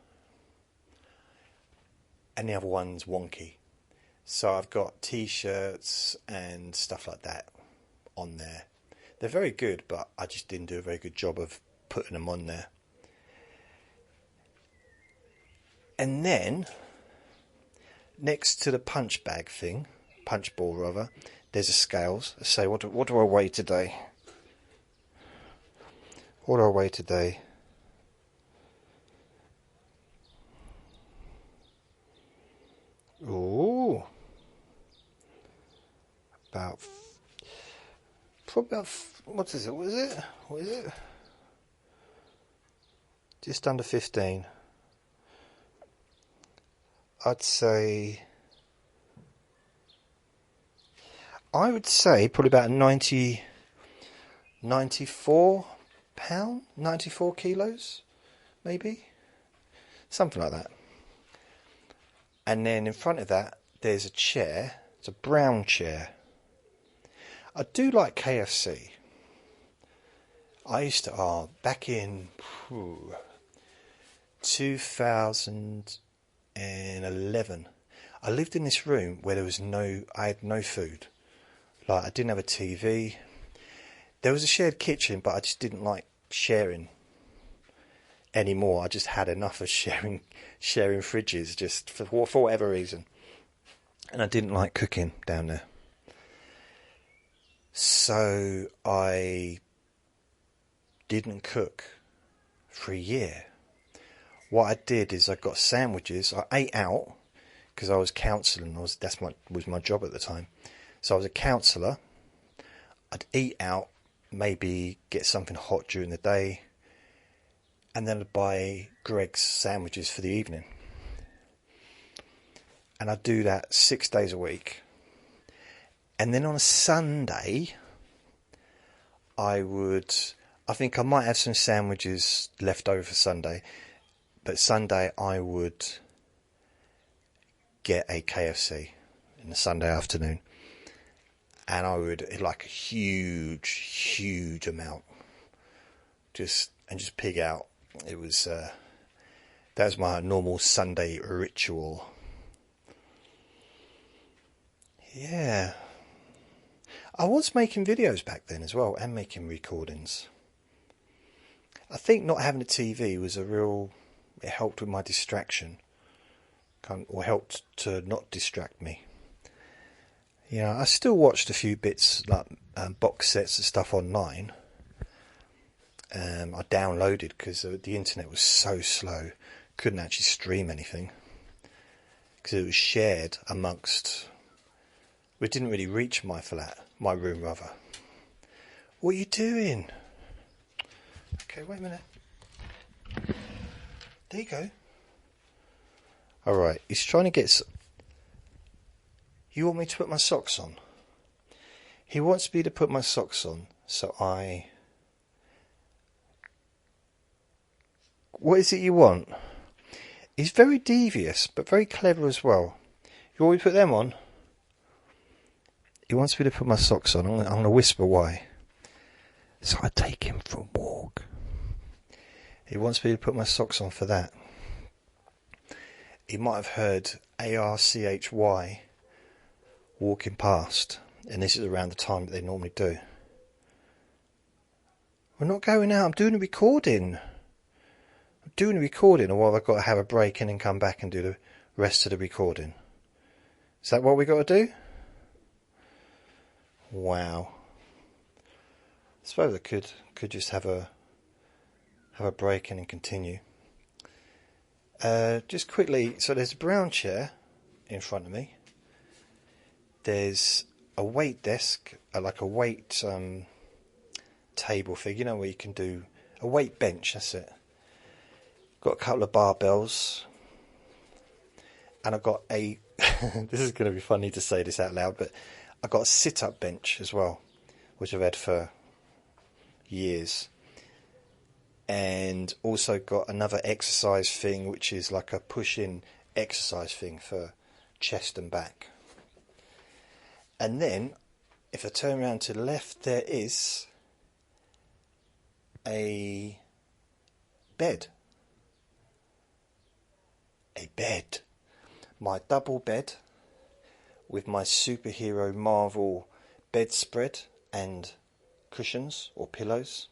And the other one's wonky. So I've got t-shirts and stuff like that on there. They're very good, but I just didn't do a very good job of putting them on there. And then, next to the punch bag thing, punch ball rather, there's a scales. So what do I weigh today? What do I weigh today? Ooh. About probably about, what is it? Just under 15. I'd say probably about 94 pound, 94 kilos, maybe, something like that. And then in front of that, there's a chair. It's a brown chair. I do like KFC. I used to, back in 2011, I lived in this room where I had no food. Like, I didn't have a TV. There was a shared kitchen, but I just didn't like sharing anymore. I just had enough of sharing fridges, just for whatever reason. And I didn't like cooking down there. So I didn't cook for a year. What I did is I got sandwiches. I ate out because I was counselling. Was my job at the time. So I was a counsellor. I'd eat out, maybe get something hot during the day, and then I'd buy Greg's sandwiches for the evening. And I'd do that 6 days a week. And then on a Sunday, I think I might have some sandwiches left over for Sunday, but Sunday I would get a KFC in the Sunday afternoon. And I would, like, a huge amount, just pig out. It was, that was my normal Sunday ritual. Yeah. I was making videos back then as well, and making recordings. I think not having a TV was it helped with my distraction, or helped to not distract me. You know, I still watched a few bits, like box sets and stuff online. I downloaded because the internet was so slow, couldn't actually stream anything because it was shared amongst. It didn't really reach my room rather. What are you doing? Okay, wait a minute. There you go. All right, he's trying to get. You want me to put my socks on? He wants me to put my socks on, so I. What is it you want? He's very devious, but very clever as well. You want me to put them on? He wants me to put my socks on. I'm going to whisper why. So I take him for a walk. He wants me to put my socks on for that. He might have heard ARCHY walking past, and this is around the time that they normally do. We're not going out. I'm doing a recording. Or have I got to have a break and then come back and do the rest of the recording? Is that what we got to do? Wow. I suppose I could just have a break and then continue. Just quickly, so there's a brown chair in front of me. There's a weight desk, like a weight table thing, you know, where you can do a weight bench, that's it. Got a couple of barbells. And I've got a, this is going to be funny to say this out loud, but I've got a sit-up bench as well, which I've had for years. And also got another exercise thing, which is like a push-in exercise thing for chest and back. And then, if I turn around to the left, there is a bed. A bed. My double bed with my superhero Marvel bedspread and cushions or pillows.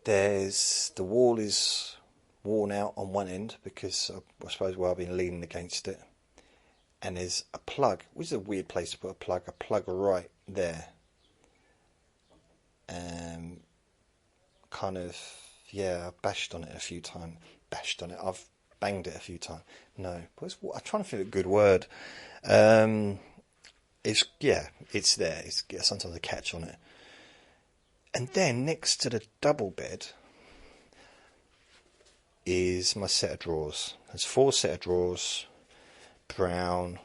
The wall is worn out on one end because I suppose I've been leaning against it. And there's a plug, which is a weird place to put a plug right there. I've bashed on it a few times. I've banged it a few times. No, I'm trying to think of a good word. It's there. It's sometimes a catch on it. And then next to the double bed is my set of drawers. There's 4 set of drawers, brown.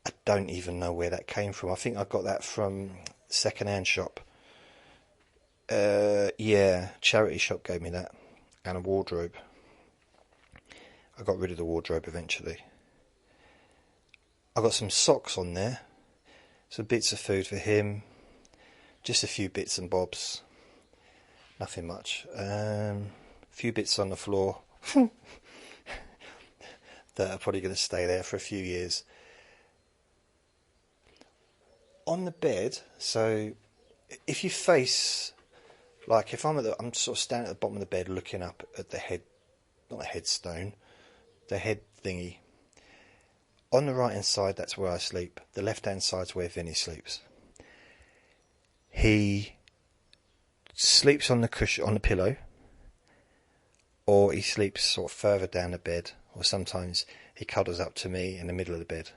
I don't even know where that came from. I think I got that from second-hand shop. Charity shop gave me that, and a wardrobe. I got rid of the wardrobe eventually. I got some socks on there, some bits of food for him, just a few bits and bobs, nothing much. A few bits on the floor that are probably going to stay there for a few years. On the bed, so if you face, like if I'm sort of standing at the bottom of the bed looking up at the head, not a headstone, the head thingy. On the right hand side, that's where I sleep. The left hand side's where Vinny sleeps. He sleeps on the cushion, on the pillow, or he sleeps sort of further down the bed, or sometimes he cuddles up to me in the middle of the bed.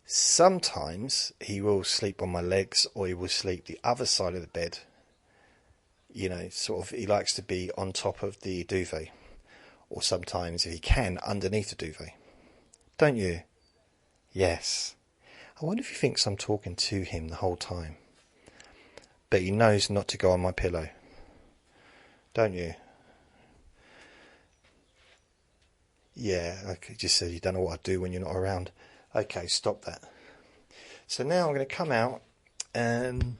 Sometimes he will sleep on my legs, or he will sleep the other side of the bed. You know, sort of, he likes to be on top of the duvet, or sometimes, if he can, underneath the duvet. Don't you? Yes. I wonder if he thinks I'm talking to him the whole time. But he knows not to go on my pillow. Don't you? Yeah, I just said you don't know what I do when you're not around. Okay, stop that. So now I'm going to come out and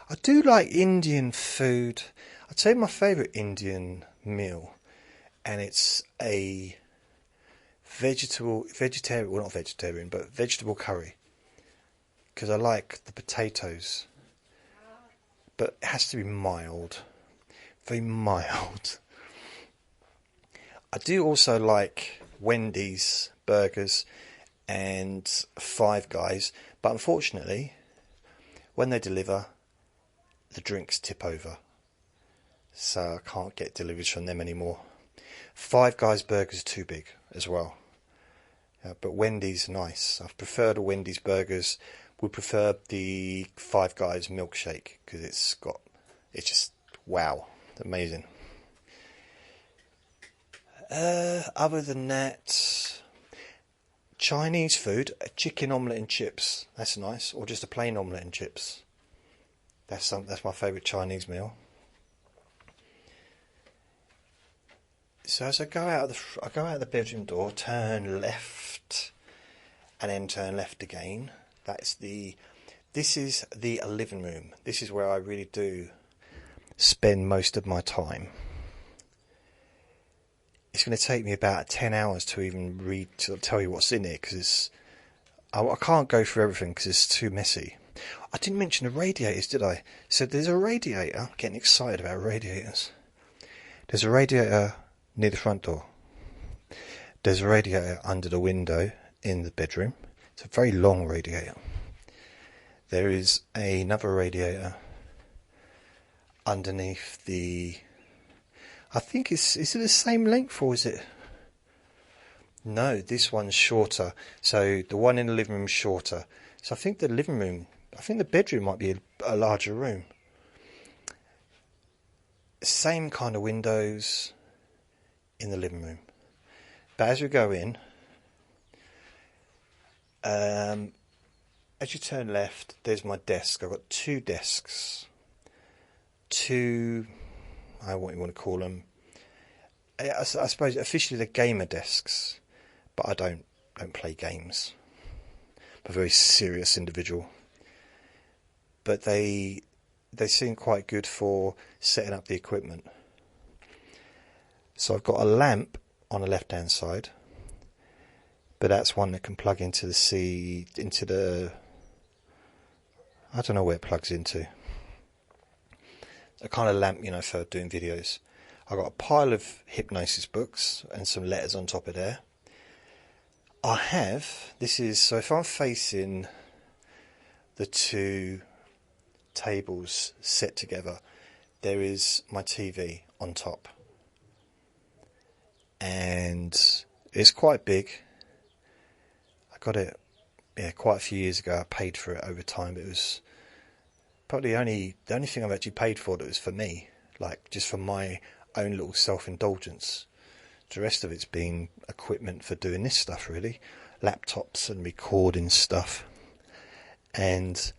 I do like Indian food. I'd say my favourite Indian meal, and it's a vegetable curry, because I like the potatoes, but it has to be mild, very mild. I do also like Wendy's burgers and Five Guys, but unfortunately when they deliver, the drinks tip over, so I can't get deliveries from them anymore. Five Guys burgers are too big as well. But Wendy's nice. I prefer the Wendy's burgers. Would prefer the Five Guys milkshake, because it's just wow, amazing. Other than that, Chinese food, a chicken omelette and chips. That's nice, or just a plain omelette and chips. That's my favourite Chinese meal. So as I go out of the bedroom door, turn left, and then turn left again. This is the living room. This is where I really do spend most of my time. It's going to take me about 10 hours to even tell you what's in it, because I can't go through everything because it's too messy. I didn't mention the radiators, did I? So there's a radiator. I'm getting excited about radiators. There's a radiator near the front door. There's a radiator under the window in the bedroom. It's a very long radiator. There is another radiator underneath the... I think is it the same length, or is it... No, this one's shorter. So the one in the living room is shorter. So I think the bedroom might be a larger room. Same kind of windows in the living room. But as we go in, as you turn left, there's my desk. I've got 2 desks. What you want to call them. I suppose officially they're gamer desks, but I don't play games. I'm a very serious individual. But they seem quite good for setting up the equipment. So I've got a lamp on the left hand side, but that's one that can plug into the I don't know where it plugs into. A kind of lamp, for doing videos. I've got a pile of hypnosis books and some letters on top of there. So if I'm facing the 2 tables set together, there is my TV on top. And it's quite big. got it, quite a few years ago. I paid for it over time. It was probably the only thing I've actually paid for that was for me, like just for my own little self-indulgence. The rest of it's been equipment for doing this stuff, really, laptops and recording stuff. And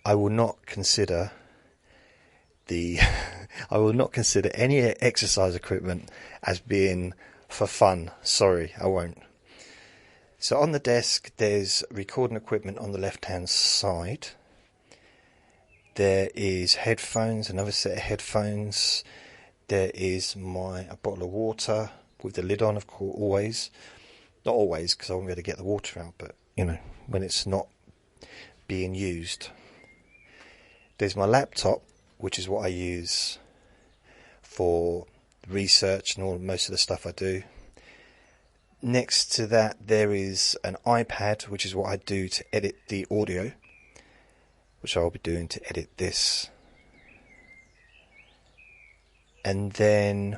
I will not consider I will not consider any exercise equipment as being for fun. Sorry, I won't. So on the desk, there's recording equipment on the left-hand side. There is headphones, another set of headphones. There is a bottle of water with the lid on, of course, always. Not always, because I won't be able to get the water out, but, when it's not being used. There's my laptop, which is what I use for research and most of the stuff I do. Next to that, there is an iPad, which is what I do to edit the audio, which I'll be doing to edit this. And then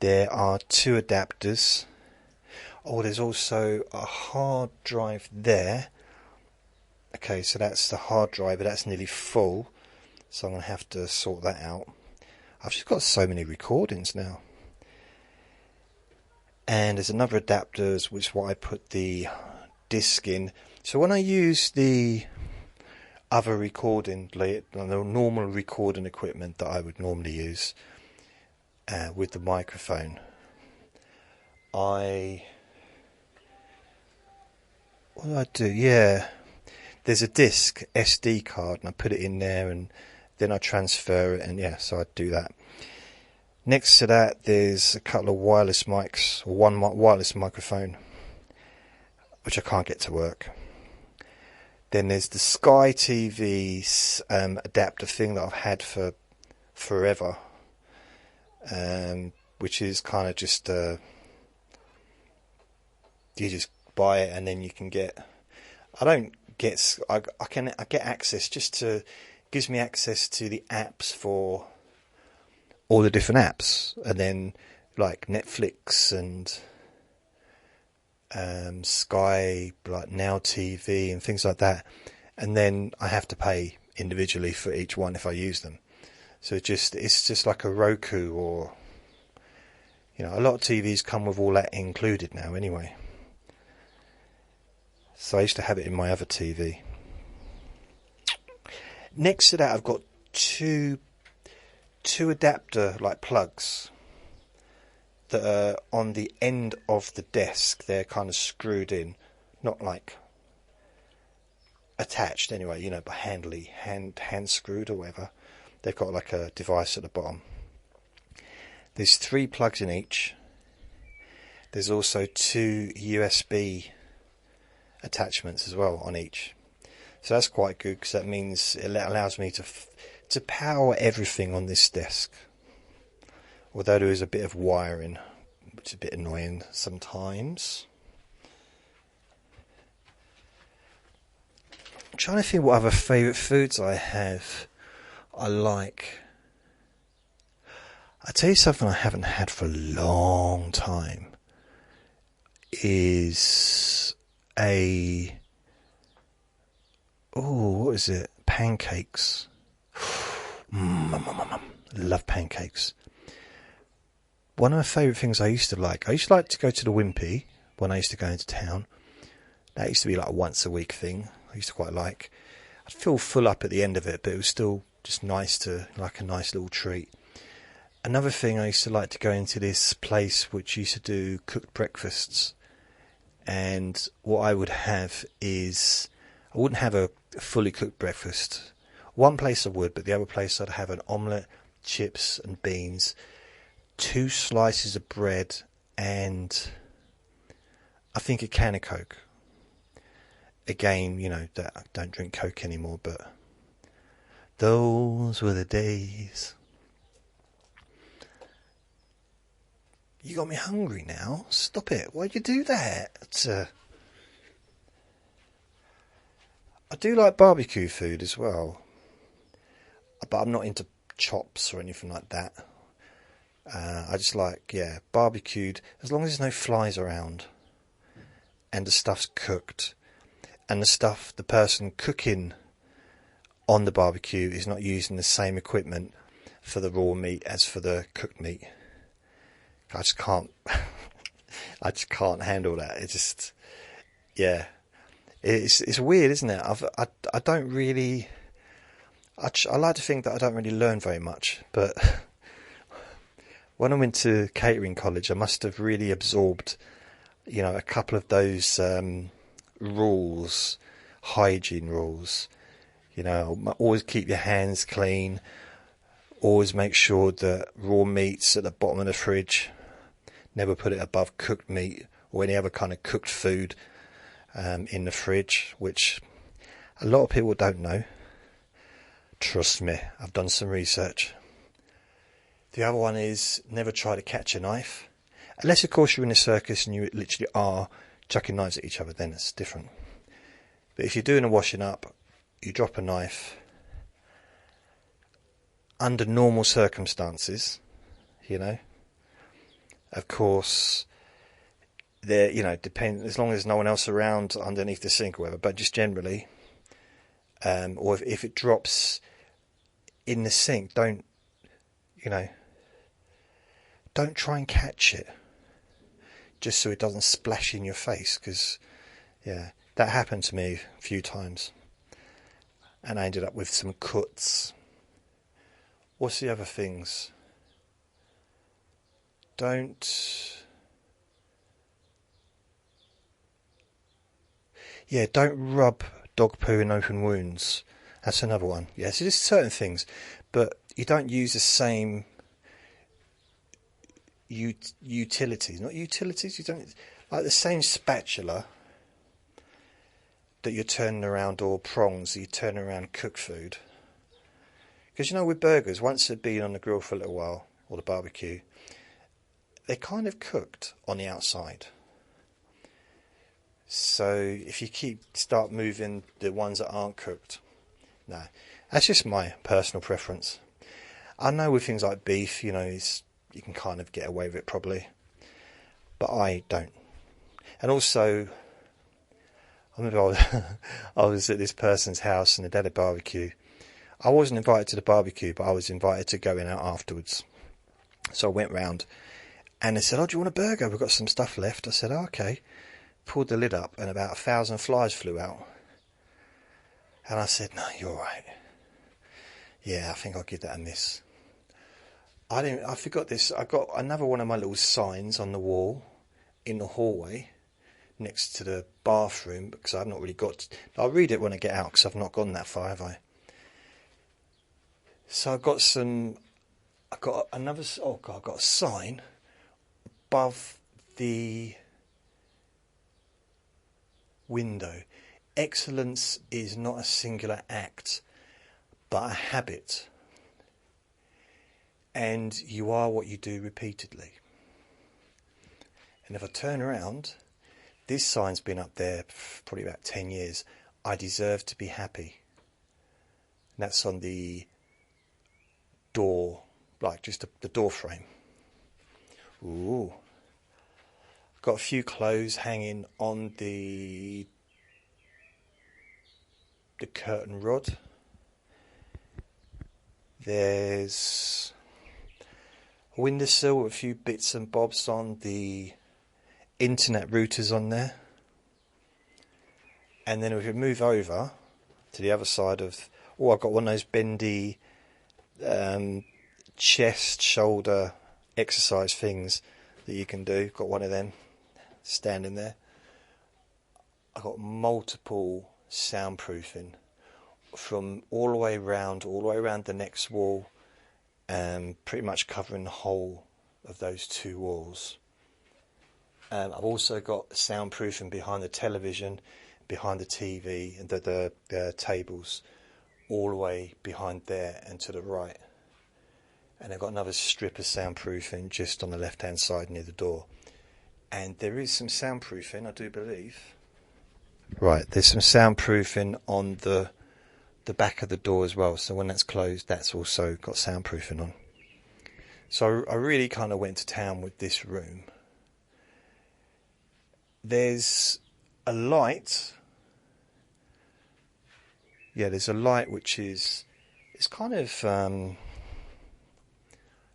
there are 2 adapters. Oh, there's also a hard drive there. Okay, so that's the hard drive, but that's nearly full. So I'm going to have to sort that out. I've just got so many recordings now. And there's another adapter, which is what I put the disc in. So when I use the other recording, the normal recording equipment that I would normally use with the microphone, what do I do? Yeah, there's a disc, SD card, and I put it in there, and then I transfer it, and so I do that. Next to that, there's a couple of wireless mics, or one wireless microphone, which I can't get to work. Then there's the Sky TV adapter thing that I've had for forever, which is kind of just you just buy it and then you can get. I get access gives me access to the apps for all the different apps, and then like Netflix and Sky, like Now TV and things like that, and then I have to pay individually for each one if I use them. So it's just like a Roku, or a lot of TVs come with all that included now anyway. So I used to have it in my other TV. Next to that, I've got two adapter like plugs that are on the end of the desk. They're kind of screwed in, not like attached anyway, but hand screwed or whatever. They've got like a device at the bottom. There's 3 plugs in each. There's also 2 USB attachments as well on each. So that's quite good, because that means it allows me to power everything on this desk. Although there is a bit of wiring, which is a bit annoying sometimes. I'm trying to think what other favourite foods I have. I like. I'll tell you something I haven't had for a long time. Is what is it? Pancakes. Love pancakes. One of my favourite things I used to like to go to the Wimpy when I used to go into town. That used to be like a once a week thing. I used to quite like. I'd feel full up at the end of it, but it was still just nice like a nice little treat. Another thing, I used to like to go into this place which used to do cooked breakfasts. And what I would have is, I wouldn't have a fully cooked breakfast. One place I would, but the other place I'd have an omelette, chips and beans, 2 slices of bread, and I think a can of Coke. Again, that I don't drink Coke anymore, but those were the days. You got me hungry now. Stop it. Why'd you do that? I do like barbecue food as well, but I'm not into chops or anything like that. I just like, barbecued, as long as there's no flies around. and the stuff's cooked, and the person cooking on the barbecue is not using the same equipment for the raw meat as for the cooked meat. I just can't handle that. It just, yeah, it's weird, isn't it? I don't really, I like to think that I don't really learn very much, but when I went to catering college, I must have really absorbed, a couple of those rules, hygiene rules. Always keep your hands clean. Always make sure that raw meat's at the bottom of the fridge. Never put it above cooked meat or any other kind of cooked food in the fridge, which a lot of people don't know. Trust me, I've done some research. The other one is never try to catch a knife. Unless, of course, you're in a circus and you literally are chucking knives at each other, then it's different. But if you're doing a washing up, you drop a knife under normal circumstances, of course, there, depend, as long as no one else around underneath the sink or whatever, but just generally, or if it drops in the sink, don't try and catch it, just so it doesn't splash in your face, because, yeah, that happened to me a few times, and I ended up with some cuts. What's the other things? Don't rub dog poo in open wounds. That's another one. Yeah, so just certain things, but you don't use the same utilities. Not utilities. You don't like the same spatula that you're turning around, or prongs that you turn around cooked food. Because with burgers, once they've been on the grill for a little while, or the barbecue, they're kind of cooked on the outside. So if you start moving the ones that aren't cooked, no, that's just my personal preference. I know with things like beef, you can kind of get away with it probably, but I don't. And also, I remember I was at this person's house and they had a barbecue. I wasn't invited to the barbecue, but I was invited to go in out afterwards. So I went round and they said, "Oh, do you want a burger? We've got some stuff left." I said, "Oh, okay." Pulled the lid up and about 1,000 flies flew out. And I said, "No, you're all right. Yeah, I think I'll give that a miss." I forgot this. I got another one of my little signs on the wall in the hallway next to the bathroom, because I've not really got... I'll read it when I get out, because I've not gone that far, have I? So I got another... Oh, God, I got a sign above the window. Excellence is not a singular act, but a habit. And you are what you do repeatedly. And if I turn around, this sign's been up there for probably about 10 years. I deserve to be happy. And that's on the door, like just the door frame. Ooh. Got a few clothes hanging on the curtain rod. There's a windowsill with a few bits and bobs on, the internet routers on there. And then if we move over to the other side of... Oh, I've got one of those bendy chest, shoulder exercise things that you can do. Got one of them standing there. I've got multiple soundproofing from all the way around the next wall, pretty much covering the whole of those two walls. I've also got soundproofing behind the television, behind the TV, and the tables, all the way behind there and to the right. And I've got another strip of soundproofing just on the left-hand side near the door. And there is some soundproofing, I do believe. Right, there's some soundproofing on the back of the door as well. So when that's closed, that's also got soundproofing on. So I really kind of went to town with this room. There's a light. Yeah, there's a light which is, it's kind of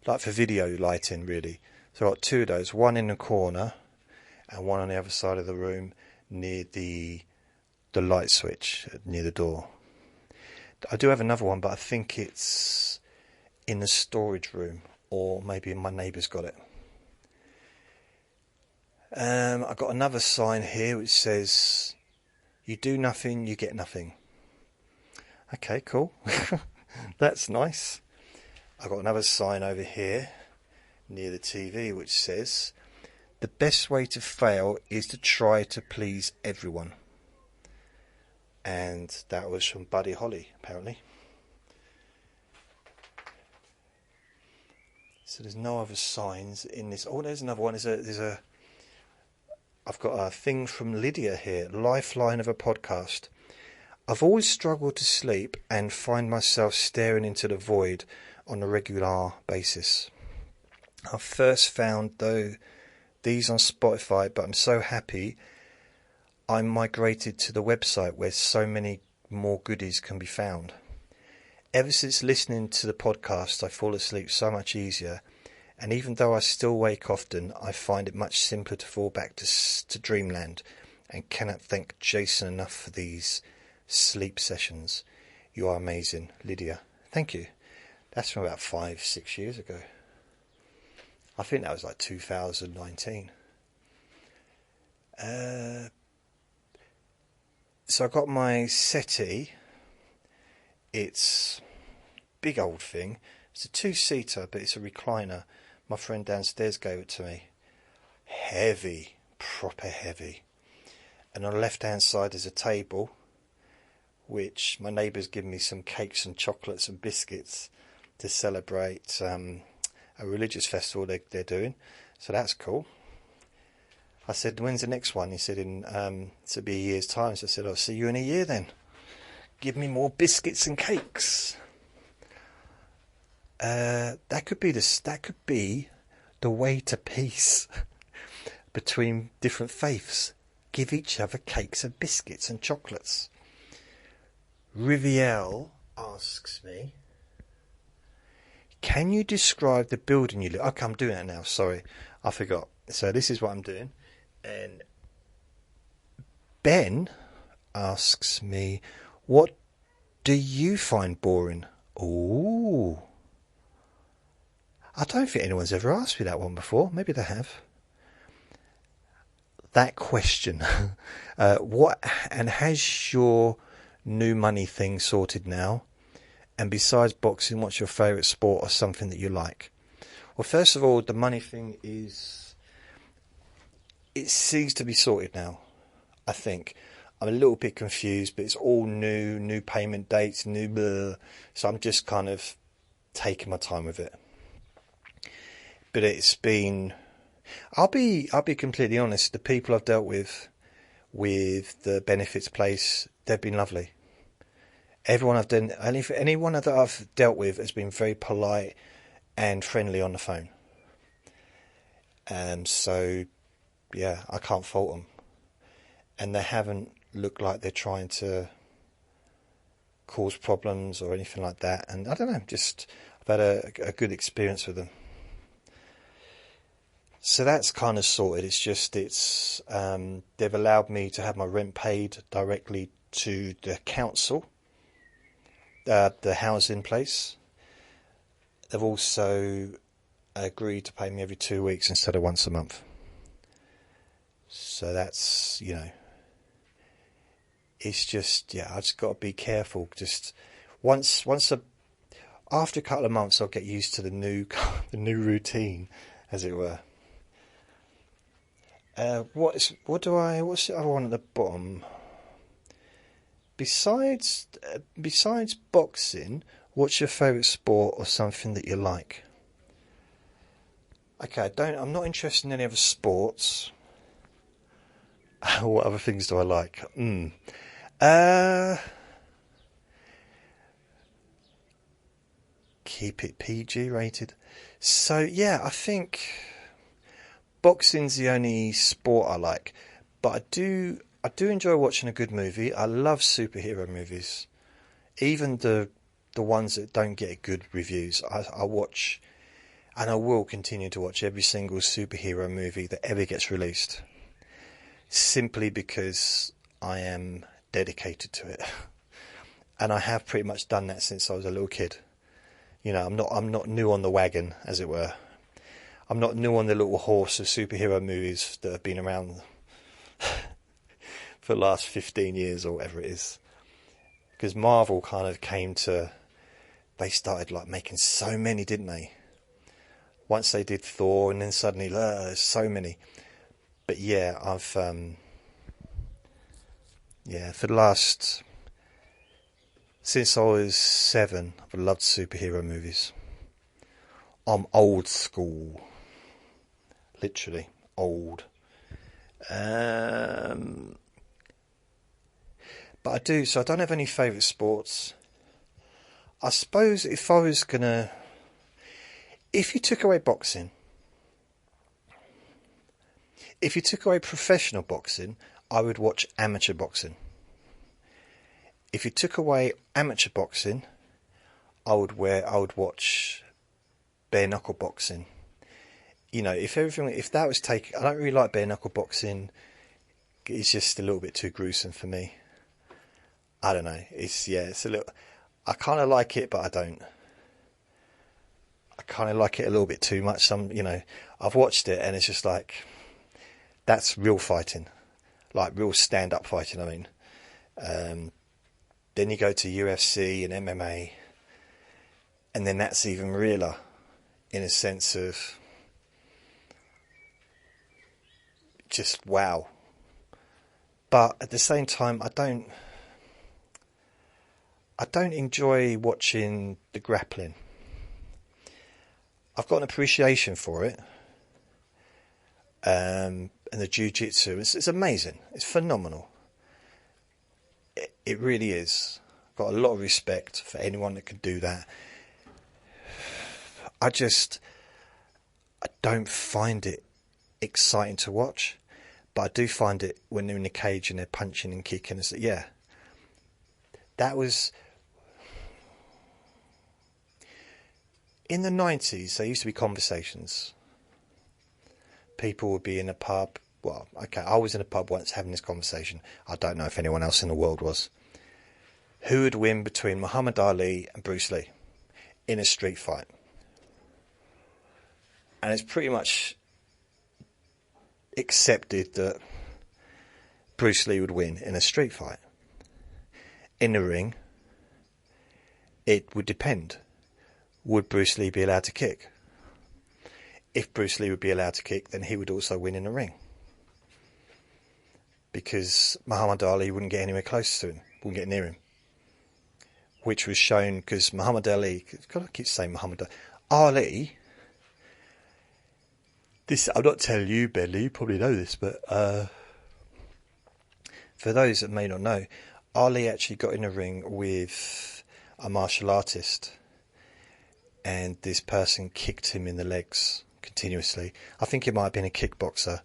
like for video lighting, really. So I've got two of those, one in the corner and one on the other side of the room near the light switch near the door. I do have another one, but I think it's in the storage room, or maybe my neighbour's got it. I've got another sign here which says, "You do nothing, you get nothing." Okay, cool. That's nice. I've got another sign over here near the TV which says, "The best way to fail is to try to please everyone." And that was from Buddy Holly, apparently. So there's no other signs in this. Oh, there's another one. I've got a thing from Lydia here. Lifeline of a podcast. I've always struggled to sleep and find myself staring into the void on a regular basis. I first found these on Spotify, but I'm so happy I migrated to the website where so many more goodies can be found. Ever since listening to the podcast, I fall asleep so much easier, and even though I still wake often, I find it much simpler to fall back to dreamland, and cannot thank Jason enough for these sleep sessions. You are amazing, Lydia. Thank you. That's from about 5-6 years ago. I think that was like 2019. So I got my settee. It's a big old thing. It's a 2-seater, but it's a recliner. My friend downstairs gave it to me. Heavy, proper heavy. And on the left-hand side is a table, which my neighbour's given me some cakes and chocolates and biscuits to celebrate a religious festival they're doing. So that's cool. I said, "When's the next one?" He said, "It'll be a year's time." So I said, "I'll see you in a year then. Give me more biscuits and cakes." That could be the way to peace between different faiths. Give each other cakes and biscuits and chocolates. Rivielle asks me, "Can you describe the building you live?" Okay, I'm doing that now. Sorry, I forgot. So this is what I'm doing. And Ben asks me, "What do you find boring?" Ooh. I don't think anyone's ever asked me that one before. Maybe they have. That question. Has your new money thing sorted now? And besides boxing, what's your favourite sport or something that you like? Well, first of all, the money thing it seems to be sorted now, I think. I'm a little bit confused, but it's all new payment dates, new blah. So I'm just kind of taking my time with it. But it's been, I'll be completely honest, the people I've dealt with the benefits place, they've been lovely. Anyone that I've dealt with has been very polite and friendly on the phone. So yeah, I can't fault them. And they haven't looked like they're trying to cause problems or anything like that. And I don't know, I've had a good experience with them. So that's kind of sorted. They've allowed me to have my rent paid directly to the council, the housing place. They've also agreed to pay me every 2 weeks instead of once a month. So that's, it's just, I just got to be careful. Just after a couple of months, I'll get used to the new routine, as it were. What's the other one at the bottom? Besides boxing, what's your favourite sport or something that you like? Okay, I'm not interested in any other sports. What other things do I like? Keep it PG rated. So yeah, I think boxing's the only sport I like, but I do enjoy watching a good movie. I love superhero movies. Even the ones that don't get good reviews. I watch, and I will continue to watch every single superhero movie that ever gets released. Simply because I am dedicated to it. And I have pretty much done that since I was a little kid. You know, I'm not new on the wagon, as it were. I'm not new on the little horse of superhero movies that have been around for the last 15 years or whatever it is. Because Marvel kind of they started like making so many, didn't they? Once they did Thor, and then suddenly there's so many. But yeah, for the last, since I was 7, I've loved superhero movies. I'm old school. Literally old. But I don't have any favourite sports. I suppose if you took away boxing, if you took away professional boxing, I would watch amateur boxing. If you took away amateur boxing, I would watch bare knuckle boxing. You know, if that was taken, I don't really like bare knuckle boxing. It's just a little bit too gruesome for me. I don't know. It's a little. I kind of like it, but I don't. I kind of like it a little bit too much. I've watched it and it's just like, that's real fighting, like real stand-up fighting. I mean, then you go to UFC and MMA, and then that's even realer, in a sense of just wow. But at the same time, I don't enjoy watching the grappling. I've got an appreciation for it, and the jiu-jitsu. It's amazing. It's phenomenal. It really is. I've got a lot of respect for anyone that can do that. I don't find it exciting to watch, but I do find it when they're in the cage and they're punching and kicking. That was in the 90s. There used to be conversations. People would be in a pub. Well, okay, I was in a pub once having this conversation. I don't know if anyone else in the world was. Who would win between Muhammad Ali and Bruce Lee in a street fight? And it's pretty much accepted that Bruce Lee would win in a street fight. In the ring, it would depend. Would Bruce Lee be allowed to kick? If Bruce Lee would be allowed to kick, then he would also win in the ring. Because Muhammad Ali wouldn't get anywhere close to him, wouldn't get near him. Which was shown because Muhammad Ali, God, I keep saying Muhammad Ali. This, I'm not telling you, Bentley, you probably know this, but for those that may not know, Ali actually got in a ring with a martial artist, and this person kicked him in the legs continuously. I think it might have been a kickboxer,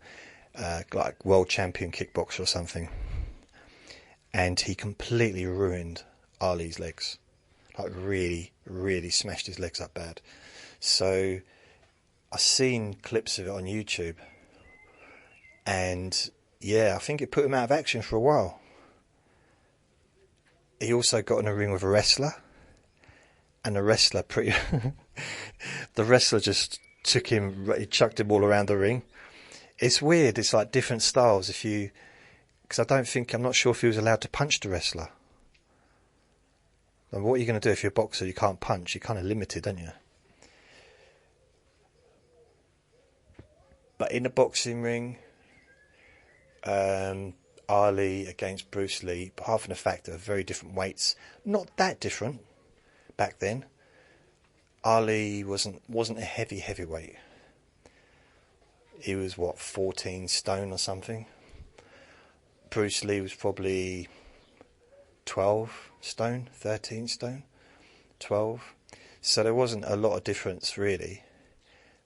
like world champion kickboxer or something, and he completely ruined Ali's legs, like really, really smashed his legs up bad. So I've seen clips of it on YouTube, and yeah, I think it put him out of action for a while. He also got in a ring with a wrestler, and the wrestler the wrestler just took him, he chucked him all around the ring. It's weird. It's like different styles. Because I'm not sure if he was allowed to punch the wrestler. And what are you going to do if you're a boxer? You can't punch. You're kind of limited, aren't you? But in a boxing ring, Ali against Bruce Lee, apart from the fact that they're very different weights, not that different back then. Ali wasn't a heavyweight. He was 14 stone or something. Bruce Lee was probably 12 stone, 13 stone, 12. So there wasn't a lot of difference really.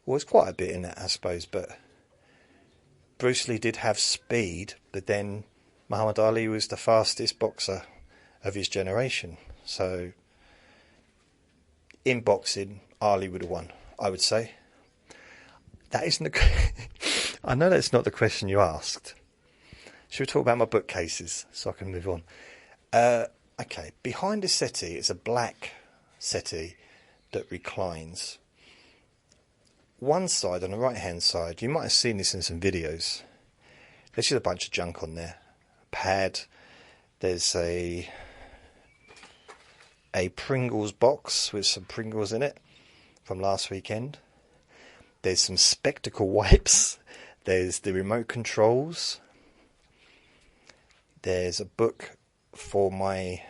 Well, there's quite a bit in that, I suppose, but Bruce Lee did have speed, but then Muhammad Ali was the fastest boxer of his generation. So, in boxing, Ali would have won, I would say. That isn't I know that's not the question you asked. Should we talk about my bookcases so I can move on? Okay, behind the settee is a black settee that reclines. One side, on the right-hand side, you might have seen this in some videos. There's just a bunch of junk on there. A pad. There's a Pringles box with some Pringles in it from last weekend. There's some spectacle wipes. There's the remote controls. There's a book for my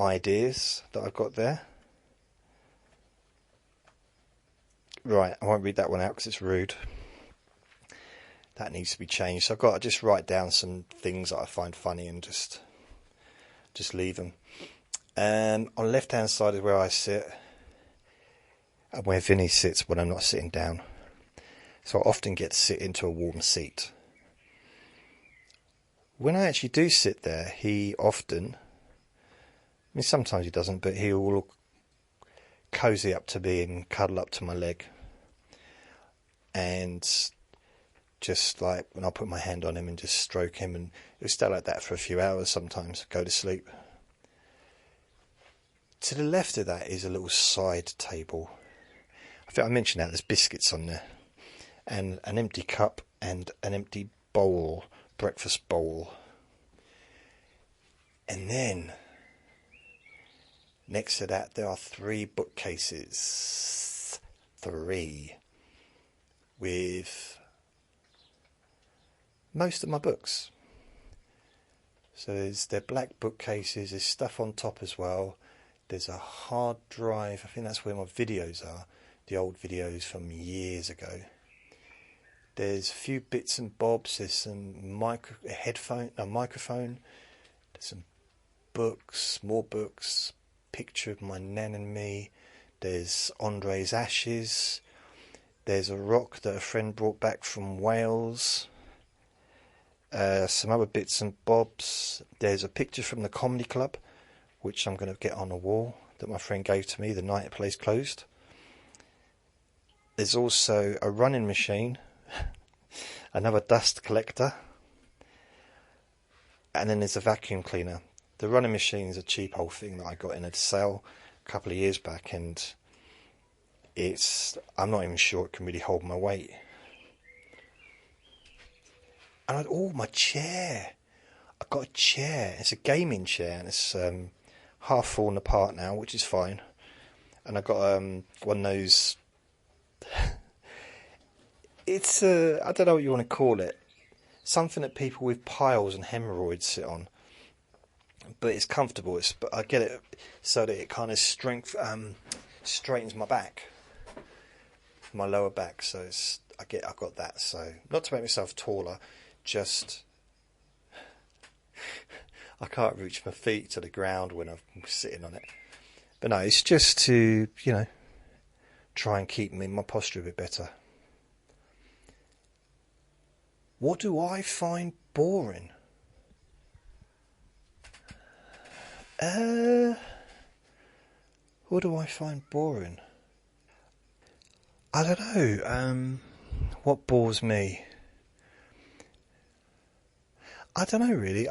ideas that I've got there. Right, I won't read that one out because it's rude. That needs to be changed. So I've got to just write down some things that I find funny and just leave them. On the left-hand side is where I sit, and where Vinny sits when I'm not sitting down. So I often get to sit into a warm seat. When I actually do sit there, he often, I mean sometimes he doesn't, but he will cozy up to me and cuddle up to my leg. And just like when I put my hand on him and just stroke him, and he'll stay like that for a few hours sometimes, go to sleep. To the left of that is a little side table. I think I mentioned that there's biscuits on there, and an empty cup and an empty bowl, breakfast bowl. And then next to that there are 3 bookcases. 3. With most of my books. So they're black bookcases, there's stuff on top as well. There's a hard drive, I think that's where my videos are, the old videos from years ago. There's a few bits and bobs, there's some microphone, there's some books, more books, picture of my nan and me, there's Andre's ashes, there's a rock that a friend brought back from Wales, some other bits and bobs. There's a picture from the comedy club, which I'm going to get on a wall, that my friend gave to me the night the place closed. There's also a running machine, another dust collector, and then there's a vacuum cleaner. The running machine is a cheap old thing that I got in a sale a couple of years back, and I'm not even sure it can really hold my weight. And my chair. I got a chair. It's a gaming chair, and it's half fallen apart now, which is fine. And I got one of those. It's I don't know what you want to call it. Something that people with piles and hemorrhoids sit on. But it's comfortable. But I get it so that it kind of straightens my back, my lower back. So I got that. So not to make myself taller, just I can't reach my feet to the ground when I'm sitting on it. But no, it's just to try and keep my posture a bit better. What do I find boring? What do I find boring? I don't know. What bores me? I don't know really.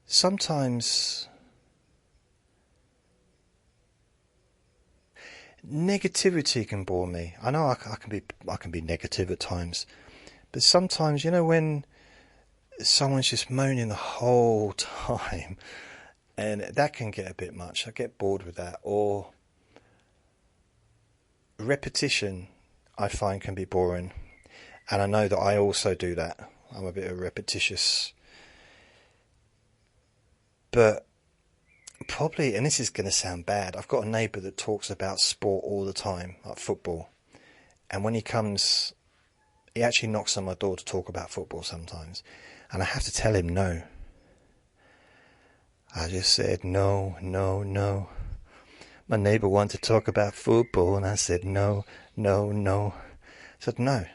Sometimes negativity can bore me. I know I can be negative at times, but sometimes when someone's just moaning the whole time, and that can get a bit much. I get bored with that. Or repetition, I find, can be boring, and I know that I also do that. I'm a bit of repetitious. But probably, and this is going to sound bad, I've got a neighbour that talks about sport all the time, like football. And when he comes, he actually knocks on my door to talk about football sometimes. And I have to tell him no. I just said no. My neighbour wanted to talk about football, and I said no. I said no.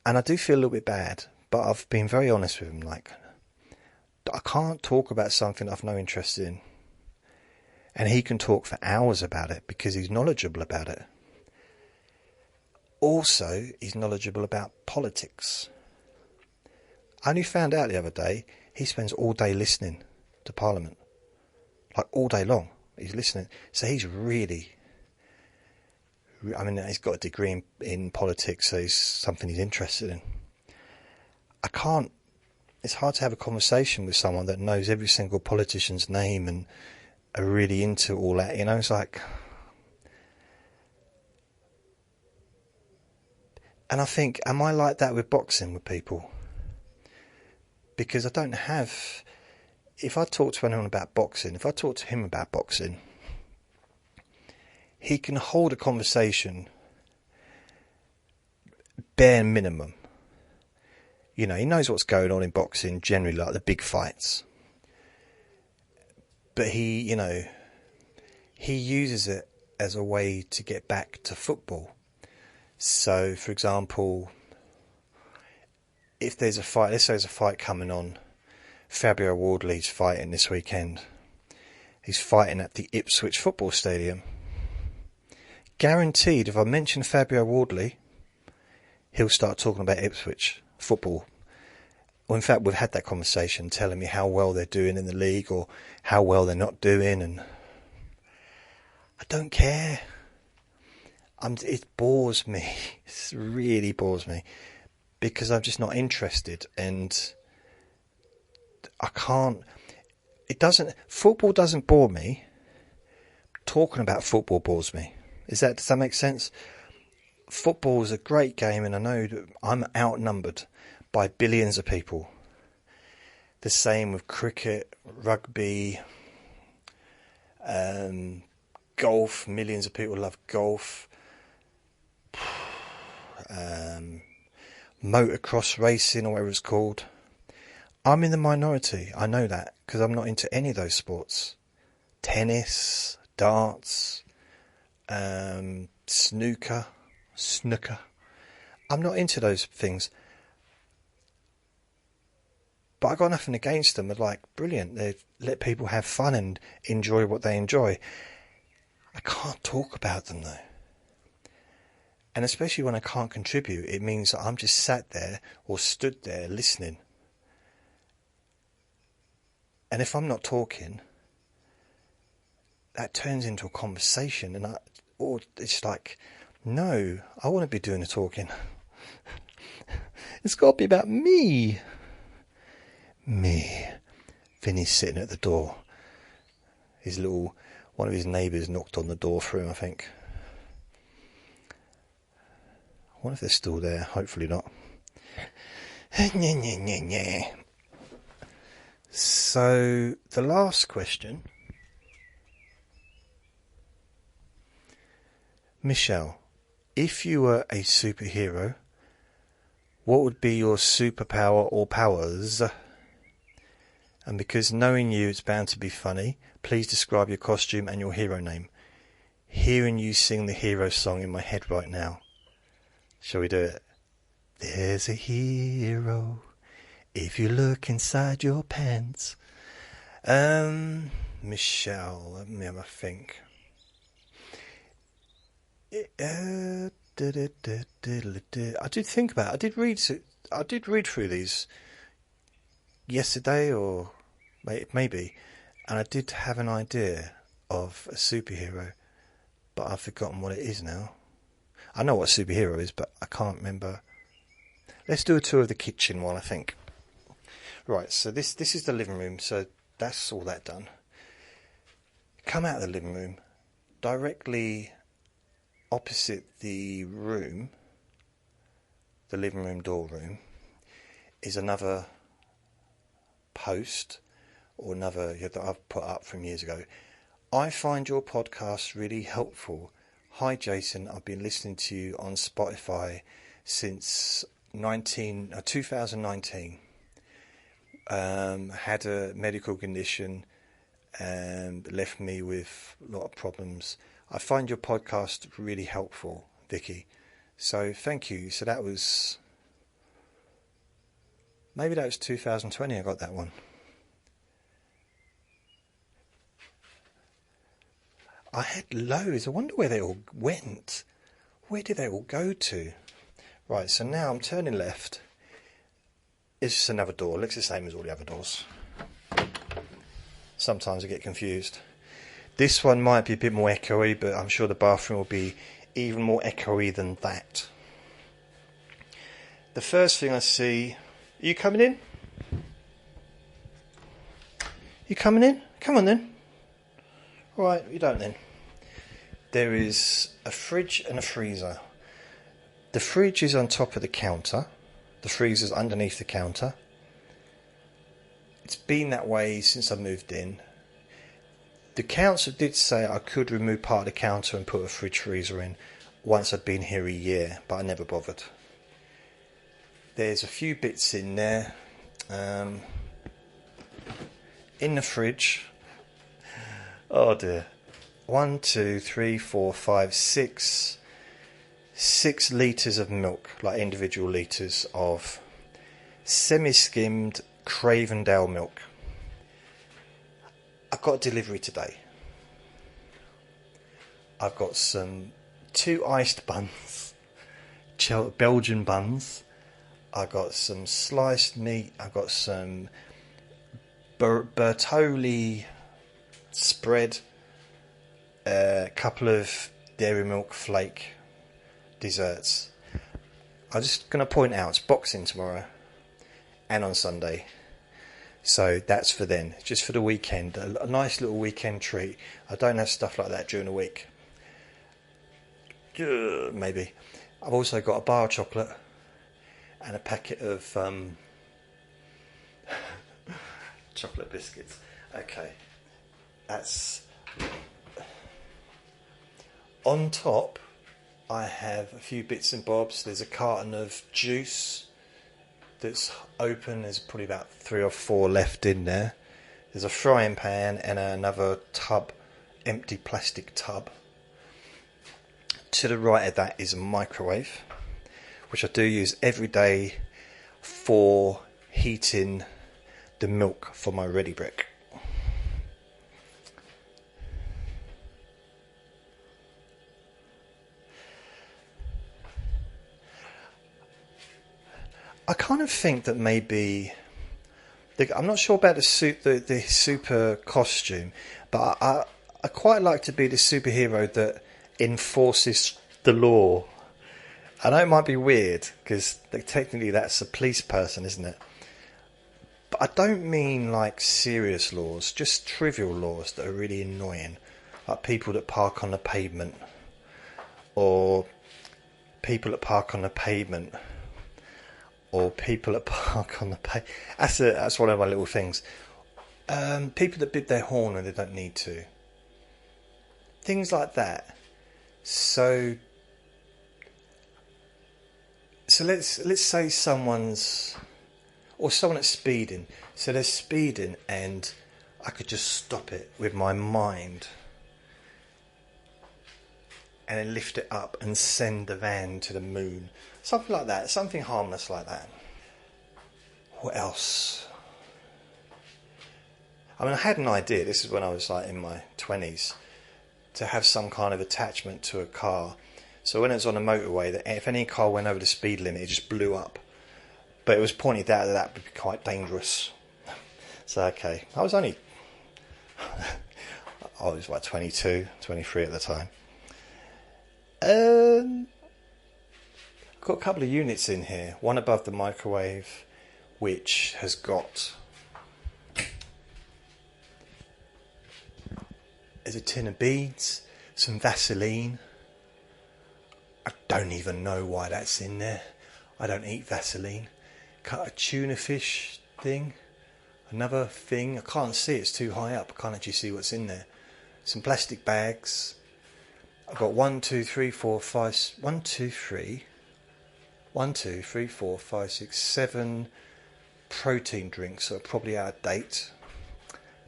And I do feel a little bit bad, But I've been very honest with him, like, I can't talk about something I've no interest in. And he can talk for hours about it because he's knowledgeable about it. Also, he's knowledgeable about politics. I only found out the other day he spends all day listening to Parliament. Like, all day long. He's listening. So he's really... I mean, he's got a degree in politics, so it's something he's interested in. I can't... It's hard to have a conversation with someone that knows every single politician's name and are really into all that. You know, it's like... And I think, am I like that with boxing with people? Because I don't have... If I talk to anyone about boxing, if I talk to him about boxing, he can hold a conversation bare minimum. You know, he knows what's going on in boxing, generally, like the big fights. But he, you know, he uses it as a way to get back to football. So, for example, if there's a fight, let's say there's a fight coming on, Fabio Wardley's fighting this weekend. He's fighting at the Ipswich football stadium. Guaranteed, if I mention Fabio Wardley, he'll start talking about Ipswich football. Well, in fact, we've had that conversation, telling me how well they're doing in the league or how well they're not doing, and I don't care. It bores me. It really bores me because I'm just not interested, and I can't. Football doesn't bore me. Talking about football bores me. Does that make sense? Football is a great game, and I know that I'm outnumbered by billions of people. The same with cricket, rugby, golf. Millions of people love golf. Motocross racing, or whatever it's called. I'm in the minority. I know that because I'm not into any of those sports. Tennis, darts, snooker. I'm not into those things. But I got nothing against them. They're like, brilliant. They let people have fun and enjoy what they enjoy. I can't talk about them though. And especially when I can't contribute, it means that I'm just sat there or stood there listening. And if I'm not talking, that turns into a conversation, or it's like, no, I want to be doing the talking. It's got to be about me. Me. Vinny's sitting at the door. One of his neighbours knocked on the door for him, I think. I wonder if they're still there. Hopefully not. So, the last question. Michelle, if you were a superhero, what would be your superpower or powers? And because knowing you, it's bound to be funny, please describe your costume and your hero name. Hearing you sing the hero song in my head right now. Shall we do it? There's a hero if you look inside your pants. Michelle, let me have a think. I did think about it. I did read through these yesterday, or maybe, and I did have an idea of a superhero, but I've forgotten what it is now. I know what a superhero is, but I can't remember. Let's do a tour of the kitchen while I think. Right, so this is the living room, so that's all that done. Come out of the living room, directly opposite the room, the living room door room, is another post, or another that I've put up from years ago. I find your podcast really helpful. Hi Jason, I've been listening to you on Spotify since 2019. Had a medical condition and left me with a lot of problems. I find your podcast really helpful, Vicky. So thank you. So that was Maybe that was 2020 I got that one. I had loads. I wonder where they all went. Where did they all go to? Right, so now I'm turning left. It's just another door. Looks the same as all the other doors. Sometimes I get confused. This one might be a bit more echoey, but I'm sure the bathroom will be even more echoey than that. The first thing I see... Are you coming in? You coming in? Come on then. Right, you don't then. There is a fridge and a freezer. The fridge is on top of the counter. The freezer's underneath the counter. It's been that way since I moved in. The council did say I could remove part of the counter and put a fridge freezer in once I'd been here a year, but I never bothered. There's a few bits in there. In the fridge. Oh dear. 1, 2, 3, 4, 5, 6 litres of milk, like individual litres of semi-skimmed Cravendale milk. I've got a delivery today. I've got 2 iced buns, Belgian buns. I've got some sliced meat. I've got some Bertolli spread, a couple of dairy milk flake desserts. I'm just going to point out it's boxing tomorrow and on Sunday. So that's for then, just for the weekend, a nice little weekend treat. I don't have stuff like that during the week. Maybe. I've also got a bar of chocolate and a packet of chocolate biscuits. Okay, that's... On top, I have a few bits and bobs. There's a carton of juice that's open. There's probably about 3 or 4 left in there. There's a frying pan and another tub, empty plastic tub. To the right of that is a microwave, which I do use every day for heating the milk for my ready brick. I kind of think that maybe... I'm not sure about the super costume, but I quite like to be the superhero that enforces the law. I know it might be weird, because technically that's a police person, isn't it? But I don't mean like serious laws, just trivial laws that are really annoying. Like people that park on the pavement. Or people that park on the pavement. Or people that park on the pavement. That's one of my little things. People that bid their horn when they don't need to. Things like that. So let's say someone that's speeding. So they're speeding and I could just stop it with my mind and then lift it up and send the van to the moon. Something like that. Something harmless like that. What else? I mean, I had an idea. This is when I was like in my 20s. To have some kind of attachment to a car. So when it was on a motorway, that if any car went over the speed limit, it just blew up. But it was pointed out that would be quite dangerous. So, okay. I was like 22, 23 at the time. I've got a couple of units in here. One above the microwave, which has got... There's a tin of beads, some Vaseline. I don't even know why that's in there. I don't eat Vaseline. Cut a tuna fish thing. Another thing. I can't see, it's too high up. I can't actually see what's in there. Some plastic bags. I've got 1, 2, 3, 4, 5... 1, 2, 3... 1, 2, 3, 4, 5, 6, 7 protein drinks that are probably out of date.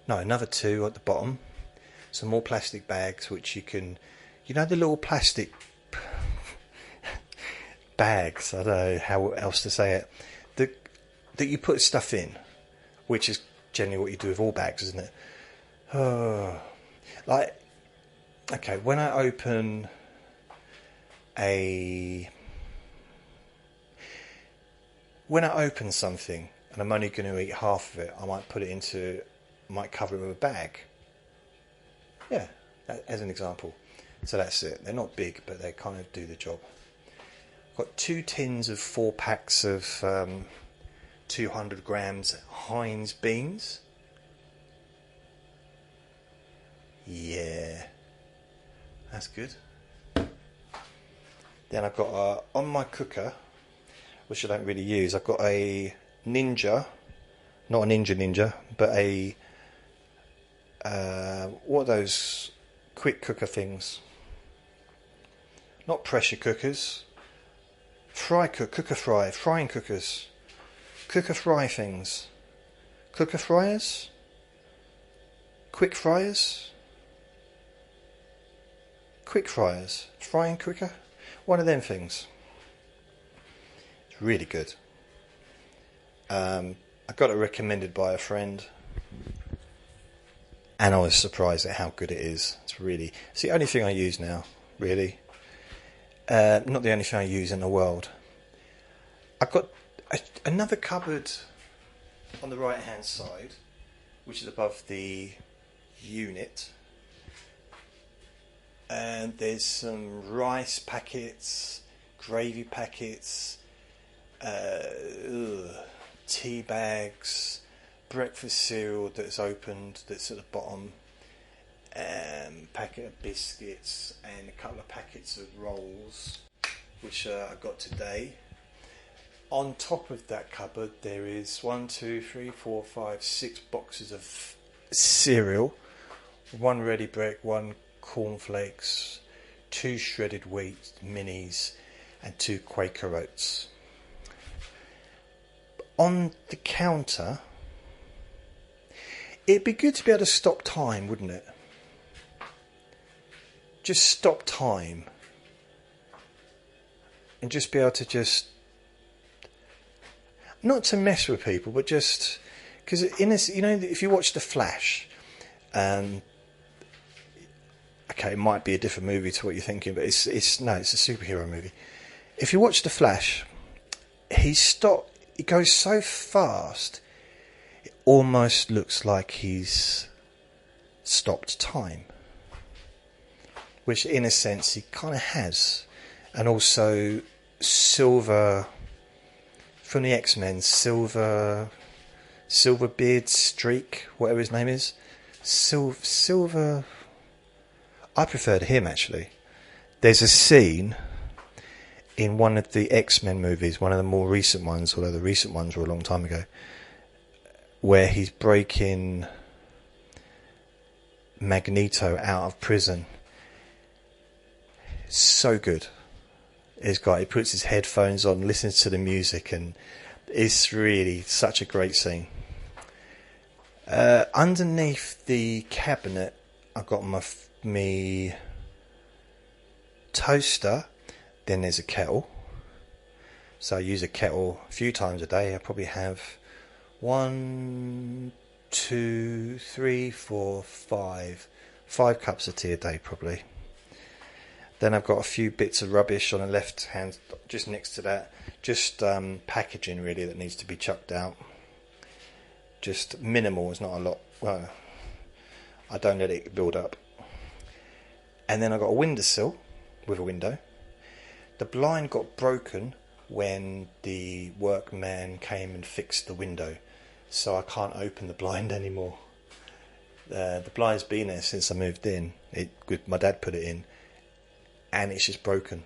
No, another 2 at the bottom. Some more plastic bags which you can... You know the little plastic bags? I don't know how else to say it. that you put stuff in, which is generally what you do with all bags, isn't it? Oh, like, okay, when I open something and I'm only going to eat half of it, I might cover it with a bag. Yeah, as an example. So that's it. They're not big, but they kind of do the job. I've got 2 tins of 4 packs of 200 grams Heinz beans. Yeah, that's good. Then I've got on my cooker, which I don't really use, I've got a Ninja, not a Ninja, but a what are those quick cooker things? Not pressure cookers. Frying cookers. Cooker fry things. Cooker fryers? Quick fryers? Quick fryers. Frying cooker? One of them things. It's really good. I got it recommended by a friend. And I was surprised at how good it is. It's the only thing I use now, really. Not the only thing I use in the world. I've got another cupboard on the right hand side, which is above the unit. And there's some rice packets, gravy packets, tea bags, breakfast cereal that's opened, that's at the bottom, packet of biscuits, and a couple of packets of rolls, which I got today. On top of that cupboard, there is 6 boxes of cereal, 1 Ready Break, 1 cornflakes, 2 shredded wheat minis, and 2 Quaker oats. On the counter, it'd be good to be able to stop time, wouldn't it? Just stop time. And just be able to not to mess with people, but just... Because, if you watch The Flash, okay, it might be a different movie to what you're thinking, but it's a superhero movie. If you watch The Flash, he goes so fast, it almost looks like he's stopped time. Which, in a sense, he kind of has. And also, Silver, from the X-Men, Silverbeard Streak, whatever his name is. Silver... I prefer him, actually. There's a scene in one of the X-Men movies, one of the more recent ones, although the recent ones were a long time ago, where he's breaking Magneto out of prison. So good. He puts his headphones on, listens to the music, and it's really such a great scene. Underneath the cabinet, I've got my toaster. Then there's a kettle. So I use a kettle a few times a day. I probably have 5 cups of tea a day, probably. Then I've got a few bits of rubbish on the left hand, just next to that. Just packaging, really, that needs to be chucked out. Just minimal, it's not a lot. Well, I don't let it build up. And then I've got a windowsill with a window. The blind got broken when the workman came and fixed the window, so I can't open the blind anymore. The blind's been there since I moved in. My dad put it in, and it's just broken.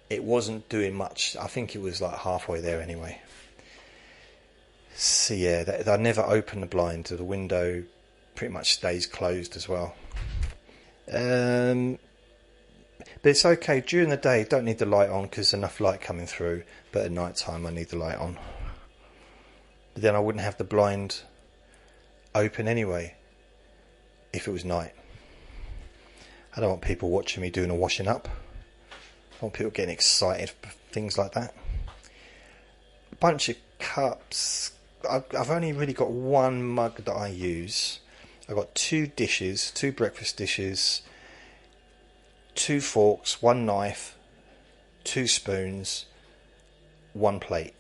It wasn't doing much. I think it was like halfway there anyway. So yeah, I never open the blind, so the window pretty much stays closed as well. But it's okay. During the day, don't need the light on because there's enough light coming through. But at night time, I need the light on. But then I wouldn't have the blind open anyway if it was night. I don't want people watching me doing a washing up. I want people getting excited for things like that. A bunch of cups. I've only really got one mug that I use. I've got 2 dishes, 2 breakfast dishes, 2 forks, 1 knife, 2 spoons, 1 plate.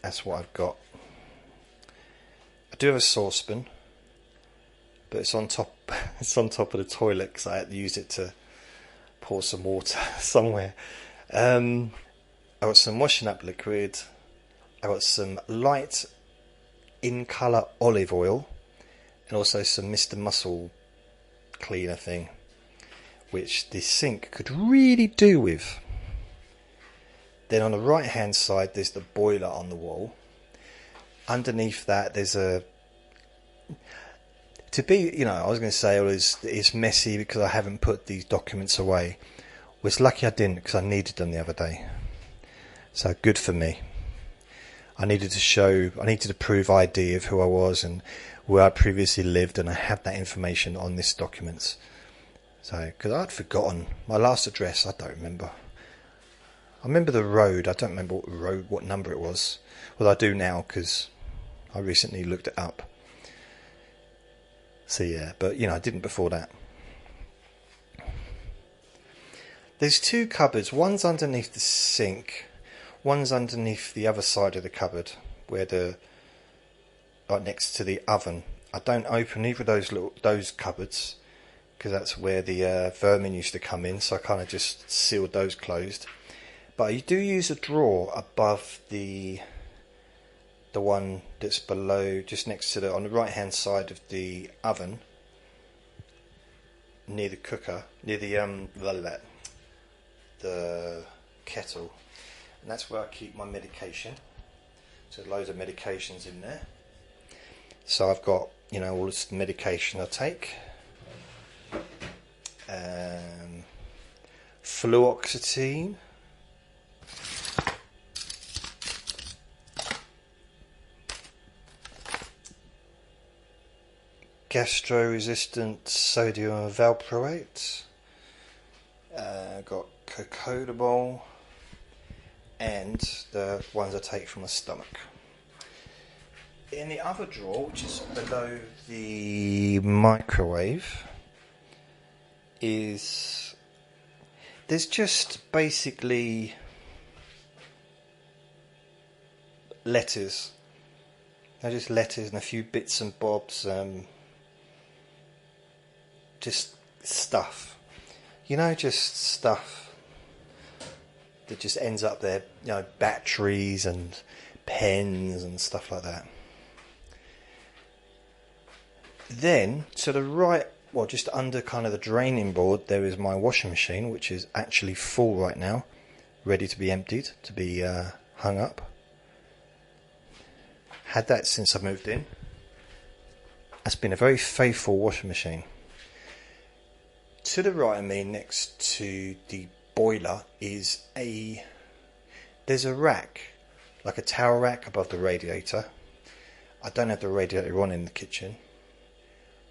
That's what I've got. I do have a saucepan, but it's on top. It's on top of the toilet because I had to use it to pour some water somewhere. I got some washing up liquid. I got some light in colour olive oil, and also some Mr. Muscle cleaner thing, which this sink could really do with. Then on the right hand side there's the boiler on the wall. Underneath that there's a, to be, you know, I was going to say it's messy because I haven't put these documents away. Well, it's lucky I didn't, because I needed them the other day. So good for me. I needed to prove ID of who I was and where I previously lived, and I had that information on this document. So, because I'd forgotten my last address, I don't remember. I remember the road, I don't remember what number it was. Well, I do now because I recently looked it up. So yeah, but you know, I didn't before that. There's 2 cupboards. One's underneath the sink. One's underneath the other side of the cupboard, where right next to the oven. I don't open either of those cupboards because that's where the vermin used to come in. So I kind of just sealed those closed. But you do use a drawer above the one that's below, just next to on the right hand side of the oven, near the cooker, near the kettle, and that's where I keep my medication. So loads of medications in there. So I've got, you know, all this medication I take. Fluoxetine. Gastro-resistant sodium valproate. Got cocodamol, and the ones I take from my stomach. In the other drawer, which is below the microwave, there's just basically letters. They're just letters and a few bits and bobs. Just stuff, you know, just stuff that just ends up there, you know, batteries and pens and stuff like that. Then to the right, well, just under kind of the draining board, there is my washing machine, which is actually full right now, ready to be emptied, to be hung up. Had that since I moved in. That's been a very faithful washing machine. To the right of me, next to the boiler, there's a rack, like a towel rack above the radiator. I don't have the radiator on in the kitchen.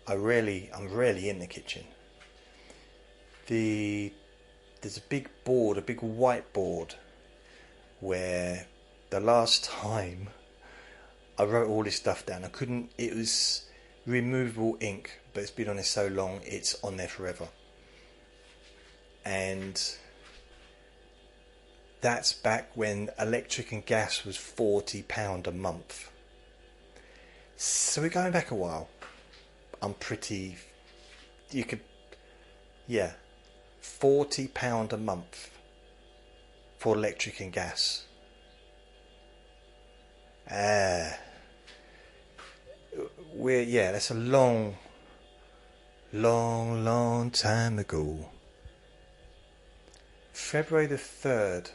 I'm rarely in the kitchen. There's a big board, a big whiteboard, where the last time I wrote all this stuff down, it was removable ink, but it's been on there so long, it's on there forever. And that's back when electric and gas was £40 a month. So we're going back a while. £40 a month for electric and gas. That's a long time ago. February the 3rd.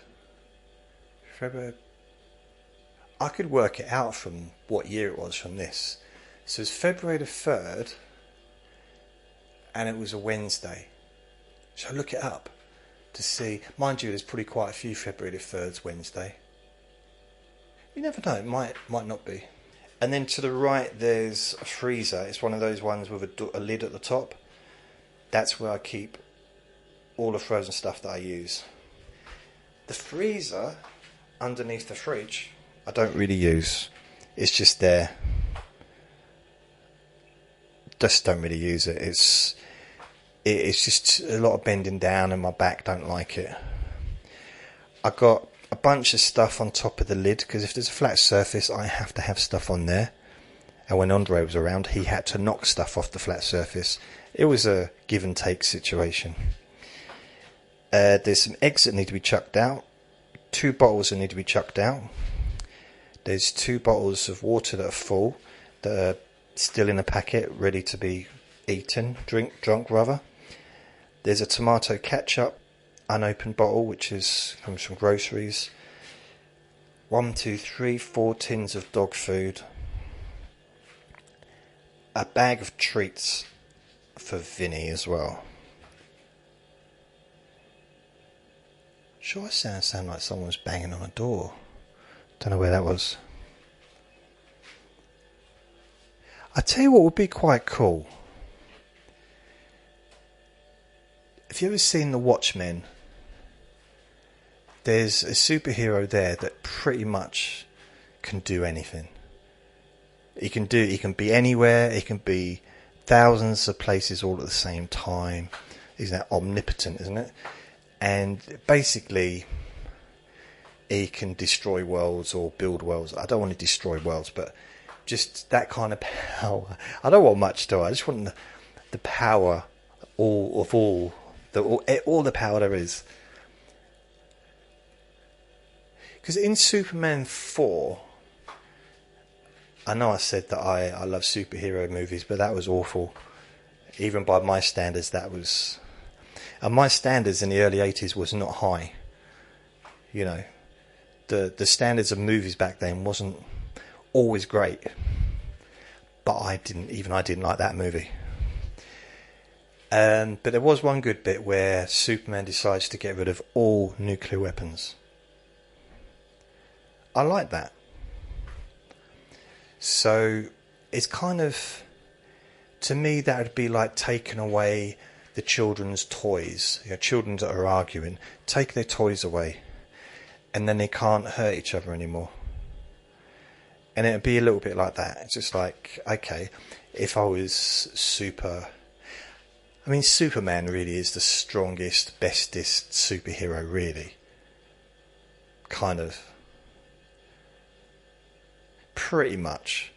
I could work it out from what year it was from this. So it's February the 3rd, and it was a Wednesday. Shall I look it up to see? Mind you, there's probably quite a few February the 3rds Wednesday. You never know, it might not be. And then to the right there's a freezer. It's one of those ones with a lid at the top. That's where I keep all the frozen stuff that I use. The freezer underneath the fridge I don't really use. It's just there. Just don't really use it. It's just a lot of bending down and my back don't like it. I got a bunch of stuff on top of the lid because if there's a flat surface I have to have stuff on there. And when Andre was around he had to knock stuff off the flat surface. It was a give and take situation. There's some eggs that need to be chucked out. 2 bottles that need to be chucked out. There's 2 bottles of water that are full that are still in a packet ready to be eaten, drunk rather. There's a tomato ketchup unopened bottle which comes from groceries. 1, 2, 3, 4 tins of dog food. A bag of treats for Vinny as well. Sure, I sound like someone was banging on a door. Don't know where that was. I tell you what would be quite cool. Have you ever seen The Watchmen? There's a superhero there that pretty much can do anything. He can be anywhere, he can be thousands of places all at the same time. He's that omnipotent, isn't it? And basically he can destroy worlds or build worlds. I don't want to destroy worlds, but just that kind of power. I don't want much, do I? I just want the power, all the power there is. Because in Superman 4, I know I said that I love superhero movies, but that was awful. Even by my standards, that was... And my standards in the early 80s was not high. You know, the standards of movies back then wasn't always great. But I didn't like that movie. But there was one good bit where Superman decides to get rid of all nuclear weapons. I like that. So it's kind of, to me, that would be like taking away the children's toys. You know, children that are arguing, take their toys away, and then they can't hurt each other anymore. And it'd be a little bit like that. It's just like, okay, if I was Superman really is the strongest, bestest superhero, really. Kind of. Pretty much.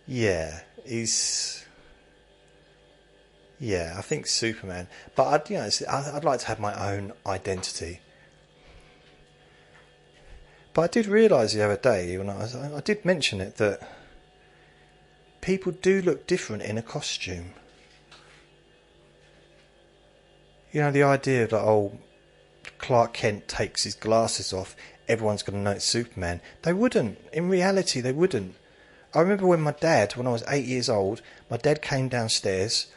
Yeah, I think Superman. But I'd like to have my own identity. But I did realise the other day, when I did mention it, that people do look different in a costume. You know, the idea that, Clark Kent takes his glasses off, everyone's going to know it's Superman. They wouldn't. In reality, they wouldn't. I remember when I was 8 years old, my dad came downstairs,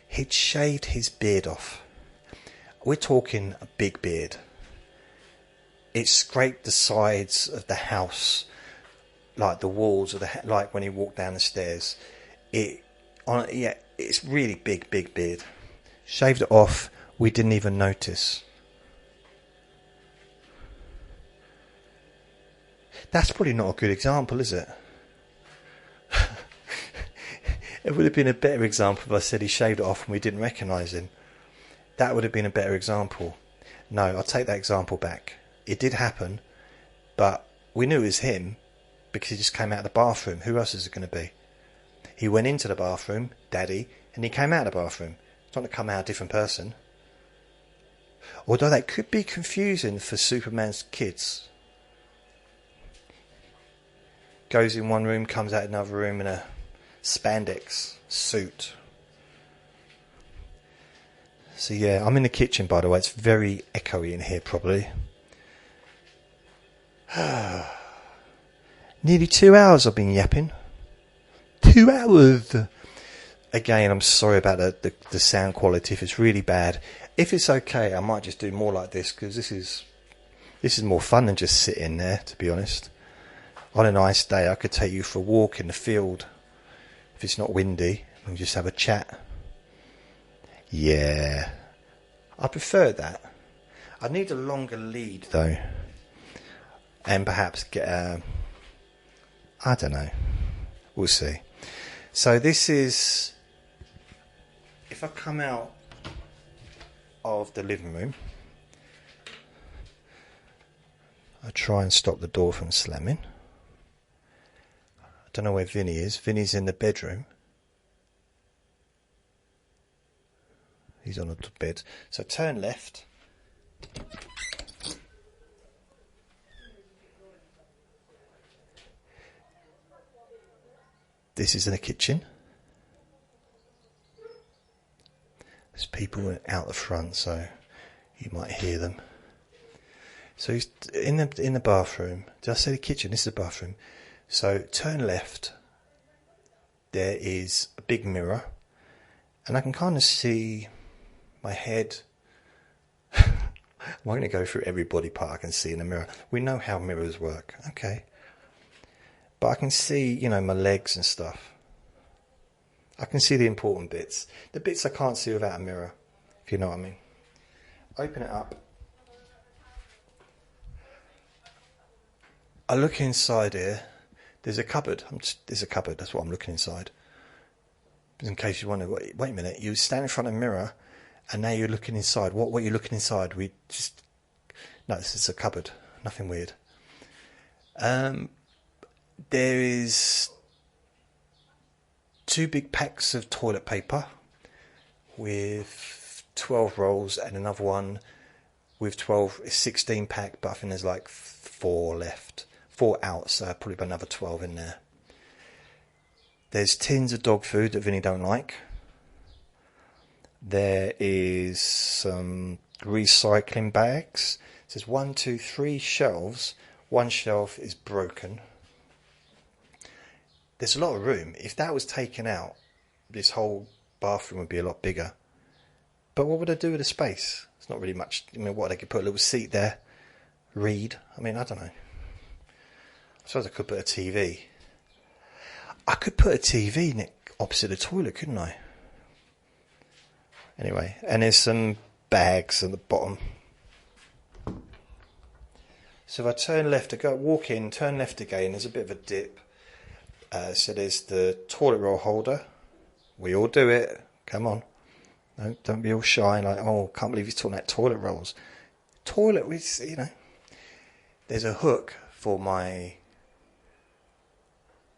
he'd shaved his beard off. We're talking a big beard. It scraped the sides of the house, like the walls of like when he walked down the stairs. It's really big beard. Shaved it off, we didn't even notice. That's probably not a good example, is it? It would have been a better example if I said he shaved it off and we didn't recognise him. That would have been a better example. No, I'll take that example back. It did happen, but we knew it was him because he just came out of the bathroom. Who else is it going to be? He went into the bathroom, Daddy, and he came out of the bathroom. It's not to come out a different person. Although that could be confusing for Superman's kids. Goes in one room, comes out another room in a spandex suit. So yeah, I'm in the kitchen, by the way. It's very echoey in here, probably. Nearly 2 hours I've been yapping. 2 hours! Again, I'm sorry about the sound quality if it's really bad. If it's okay, I might just do more like this, because this is more fun than just sitting there, to be honest. On a nice day, I could take you for a walk in the field. If it's not windy, we can just have a chat. Yeah, I prefer that. I need a longer lead though, and perhaps get a, I don't know, we'll see. So this is, if I come out of the living room, I try and stop the door from slamming. I don't know where Vinny is. Vinny's in the bedroom. He's on the bed. So turn left. This is in the kitchen. There's people out the front, so you might hear them. So he's in the bathroom. Did I say the kitchen? This is the bathroom. So turn left. There is a big mirror, and I can kind of see my head. I'm going to go through every body part I can see in the mirror. We know how mirrors work, okay? But I can see, you know, my legs and stuff. I can see the important bits. The bits I can't see without a mirror, if you know what I mean. Open it up. I look inside here. There's a cupboard. There's a cupboard. That's what I'm looking inside. In case you wonder, wait a minute. You stand in front of a mirror, and now you're looking inside. What were you looking inside? No, this is a cupboard. Nothing weird. There is 2 big packs of toilet paper with 12 rolls, and another one with 16 pack, but I think there's like 4 left. 4 out, so probably about another 12 in there. There's tins of dog food that Vinny don't like. There is some recycling bags. It says 1, 2, 3 shelves. 1 shelf is broken. There's a lot of room. If that was taken out, this whole bathroom would be a lot bigger. But what would I do with the space? It's not really much. I mean, what, they could put a little seat there, read. I mean, I don't know. I suppose I could put a TV. I could put a TV opposite the toilet, couldn't I? Anyway, and there's some bags at the bottom. So if I turn left, walk in, turn left again, there's a bit of a dip. So there's the toilet roll holder. We all do it. Come on. No, don't be all shy like, oh, can't believe he's talking about toilet rolls. Toilet, you know. There's a hook for my,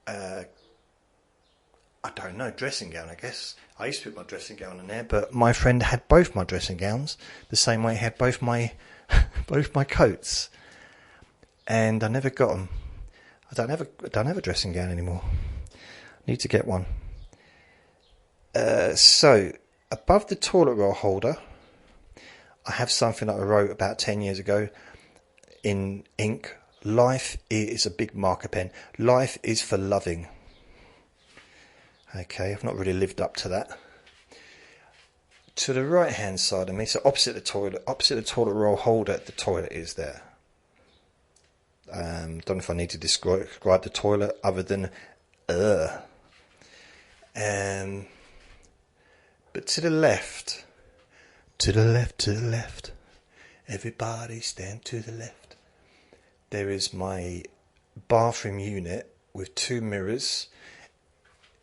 I don't know, dressing gown, I guess. I used to put my dressing gown in there, but my friend had both my dressing gowns, the same way he had both my coats. And I never got them. I don't have a dressing gown anymore. Need to get one. So above the toilet roll holder, I have something that I wrote about 10 years ago in ink. Life is a big marker pen. Life is for loving. Okay, I've not really lived up to that. To the right hand side of me, so opposite the toilet roll holder, the toilet is there. Don't know if I need to describe the toilet other than but to the left, everybody stand to the left. There is my bathroom unit with 2 mirrors,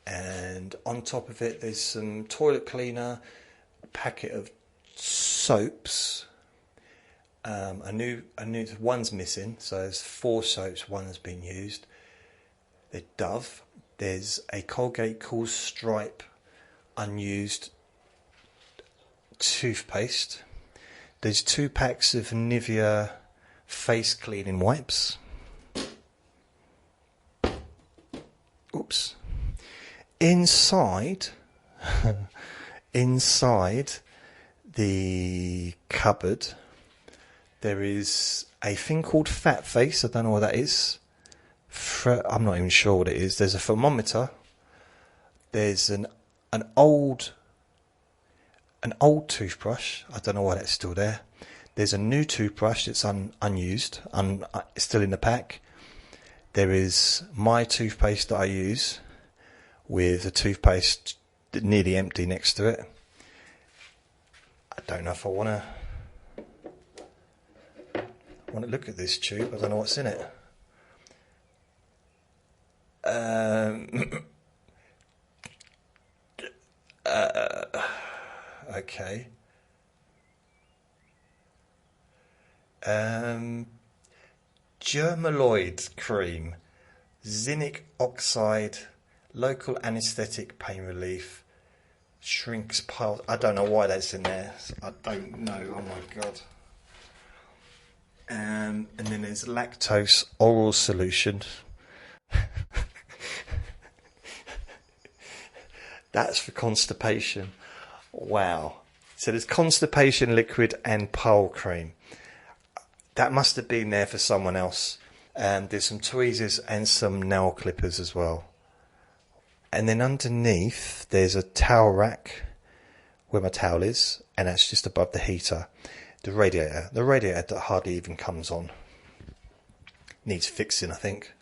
and on top of it there's some toilet cleaner, a packet of soaps. A new one's missing, so there's 4 soaps, 1 has been used. There's Dove. There's a Colgate Cool Stripe unused toothpaste. There's 2 packs of Nivea face cleaning wipes. Oops. Inside the cupboard, there is a thing called Fat Face. I don't know what that is. I'm not even sure what it is. There's a thermometer. There's an old toothbrush. I don't know why that's still there. There's a new toothbrush that's unused, still in the pack. There is my toothpaste that I use, with a toothpaste nearly empty next to it. I don't know if I want to want to look at this tube. I don't know what's in it. Okay. Germaloid cream, zinc oxide, local anaesthetic, pain relief, shrinks piles. I don't know why that's in there. I don't know. Oh my god. And then there's lactose oral solution. That's for constipation. Wow. So there's constipation liquid and pile cream. That must have been there for someone else. And there's some tweezers and some nail clippers as well. And then underneath there's a towel rack where my towel is, and that's just above the heater. The radiator that hardly even comes on. Needs fixing, I think.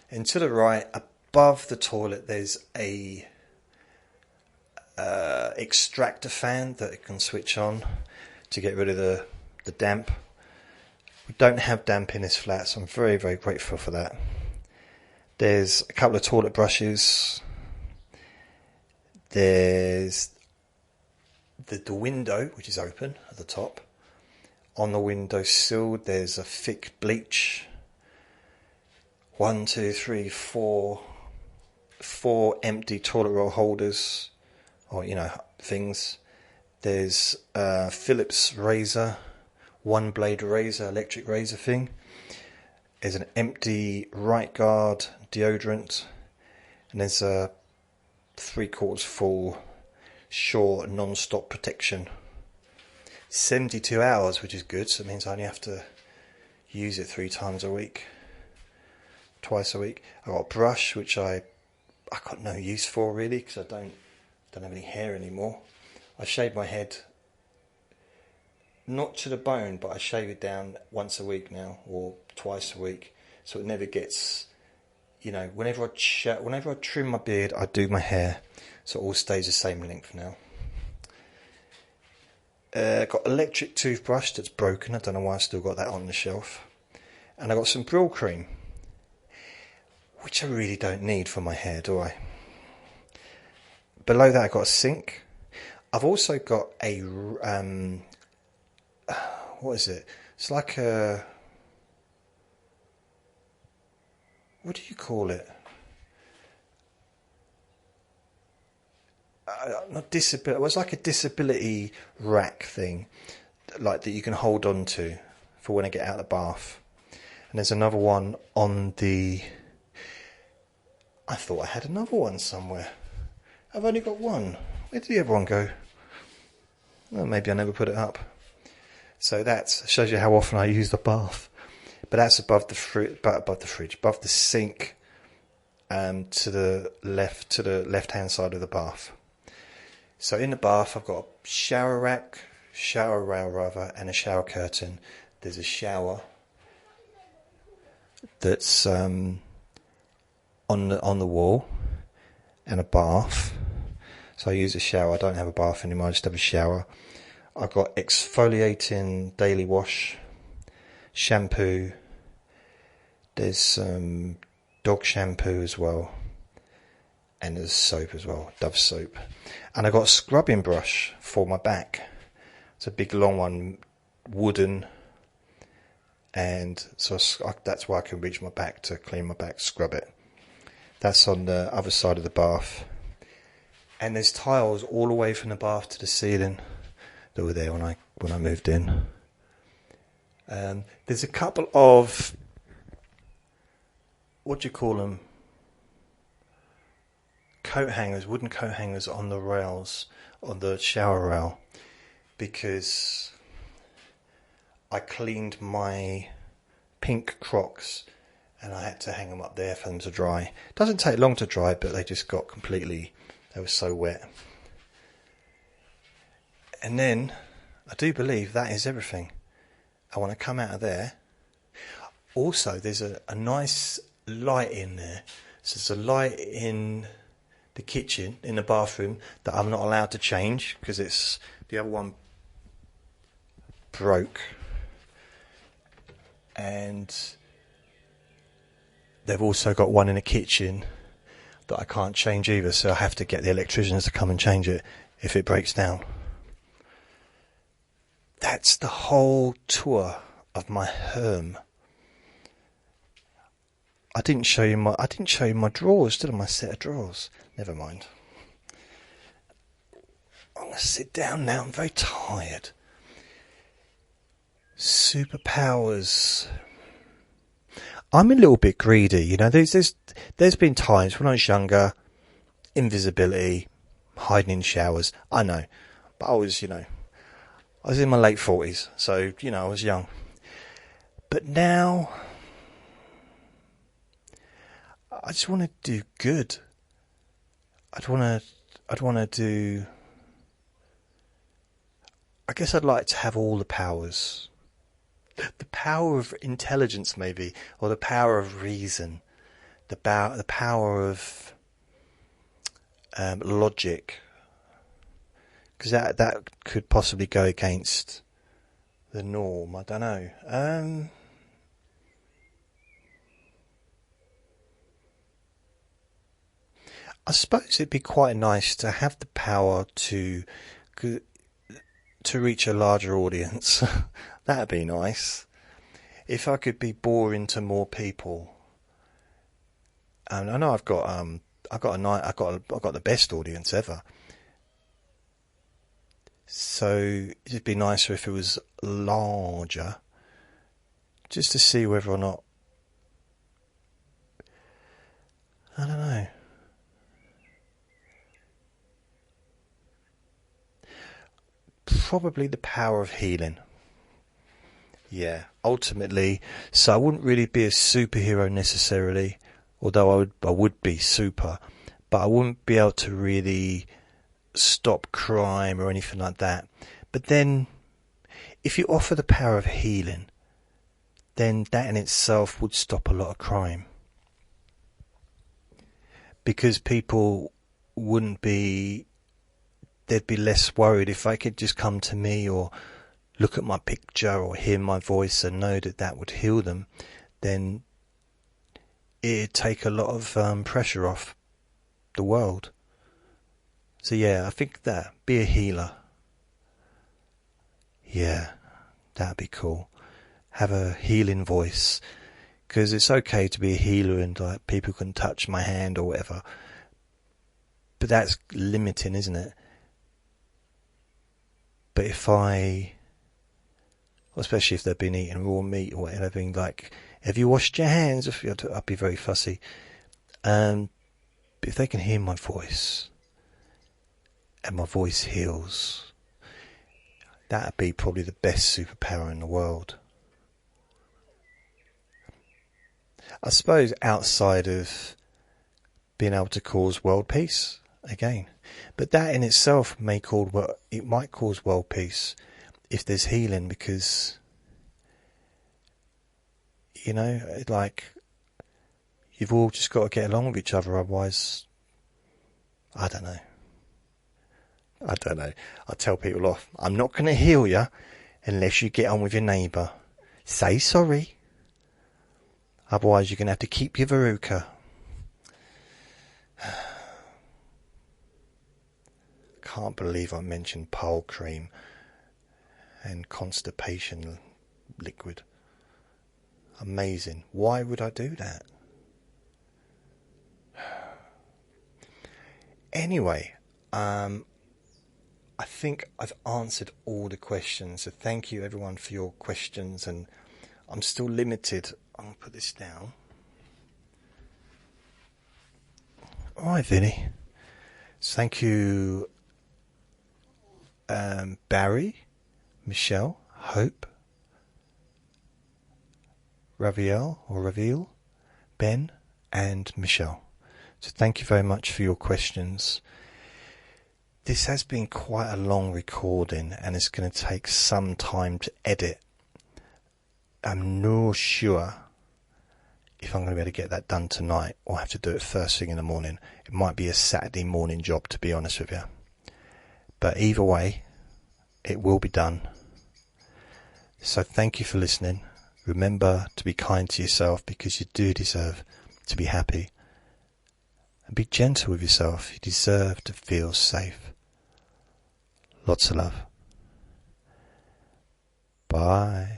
And to the right, above the toilet, there's a extractor fan that it can switch on to get rid of the damp. We don't have damp in this flat, so I'm very, very grateful for that. There's a couple of toilet brushes. There's the window, which is open at the top. On the window sill, there's a thick bleach. 1, 2, 3, 4 empty toilet roll holders, or things. There's a Phillips razor, one blade razor, electric razor thing. There's an empty right guard deodorant, and there's a 3/4 full Shore non-stop protection. 72 hours, which is good, so it means I only have to use it 3 times a week, twice a week. I got a brush which I got no use for really, because I don't have any hair anymore. I shave my head not to the bone, but I shave it down once a week now, or twice a week, so it never gets, whenever I trim my beard, I do my hair, so it all stays the same length now. Got electric toothbrush that's broken. I don't know why I still got that on the shelf. And I got some Brill cream, which I really don't need for my hair, do I? Below that I got a sink. I've also got a what is it? It's like a, what do you call it? Not disability. It was like a disability rack thing, like that you can hold on to for when I get out of the bath. And there's another one on the. I thought I had another one somewhere. I've only got one. Where did the other one go? Well, maybe I never put it up. So that shows you how often I use the bath. But that's above the fridge, above the sink, to the left hand side of the bath. So in the bath, I've got a shower rail, and a shower curtain. There's a shower that's on the wall, and a bath. So I use a shower. I don't have a bath anymore. I just have a shower. I've got exfoliating daily wash, shampoo. There's some dog shampoo as well. And there's soap as well, Dove soap. And I got a scrubbing brush for my back. It's a big long one, wooden. And so that's why I can reach my back to clean my back, scrub it. That's on the other side of the bath. And there's tiles all the way from the bath to the ceiling that were there when I moved in. There's a couple of, what do you call them? Coat hangers, wooden coat hangers on the rails, on the shower rail, because I cleaned my pink Crocs and I had to hang them up there for them to dry. It doesn't take long to dry, but they just got completely, they were so wet. And then I do believe that is everything. I want to come out of there. Also, there's a nice light in there. So there's a light in the kitchen, in the bathroom, that I'm not allowed to change because it's, the other one broke. And they've also got one in the kitchen that I can't change either, so I have to get the electricians to come and change it if it breaks down. That's the whole tour of my home. I didn't show you my drawers, did I? My set of drawers. Never mind. I'm going to sit down now. I'm very tired. Superpowers. I'm a little bit greedy, you know. There's been times when I was younger, invisibility, hiding in showers. I know, but I was in my late 40s, so I was young. But now, I just want to do good. I'd want to do. I guess I'd like to have all the powers. The power of intelligence, maybe, or the power of reason, the power of logic, because that could possibly go against the norm. I don't know. I suppose it'd be quite nice to have the power to reach a larger audience. That'd be nice. If I could be boring to more people. And I know I've got the best audience ever. So it'd be nicer if it was larger, just to see whether or not. I don't know. Probably the power of healing. Yeah, ultimately. So I wouldn't really be a superhero necessarily, although I would be super, but I wouldn't be able to really stop crime or anything like that. But then, if you offer the power of healing, then that in itself would stop a lot of crime, because people wouldn't be. They'd be less worried if they could just come to me or look at my picture or hear my voice and know that would heal them. Then it'd take a lot of pressure off the world. So yeah, I think that, be a healer. Yeah, that'd be cool. Have a healing voice, because it's okay to be a healer and like people can touch my hand or whatever. But that's limiting, isn't it? But especially if they've been eating raw meat or whatever, being like, have you washed your hands? I'd be very fussy. But if they can hear my voice, and my voice heals, that'd be probably the best superpower in the world. I suppose outside of being able to cause world peace, again. But that in itself might cause world peace if there's healing, because, like, you've all just got to get along with each other, otherwise, I don't know. I tell people off, I'm not going to heal you unless you get on with your neighbour. Say sorry. Otherwise you're going to have to keep your verruca. Can't believe I mentioned pole cream and constipation liquid. Amazing. Why would I do that? Anyway, I think I've answered all the questions. So thank you everyone for your questions, and I'm still limited. I'm going to put this down. Alright, Vinny. So thank you, Barry, Michelle, Hope, Raviel, Ben, and Michelle. So thank you very much for your questions. This has been quite a long recording, and it's going to take some time to edit. I'm not sure if I'm going to be able to get that done tonight, or have to do it first thing in the morning. It might be a Saturday morning job, to be honest with you. But either way, it will be done. So thank you for listening. Remember to be kind to yourself, because you do deserve to be happy. And be gentle with yourself. You deserve to feel safe. Lots of love. Bye.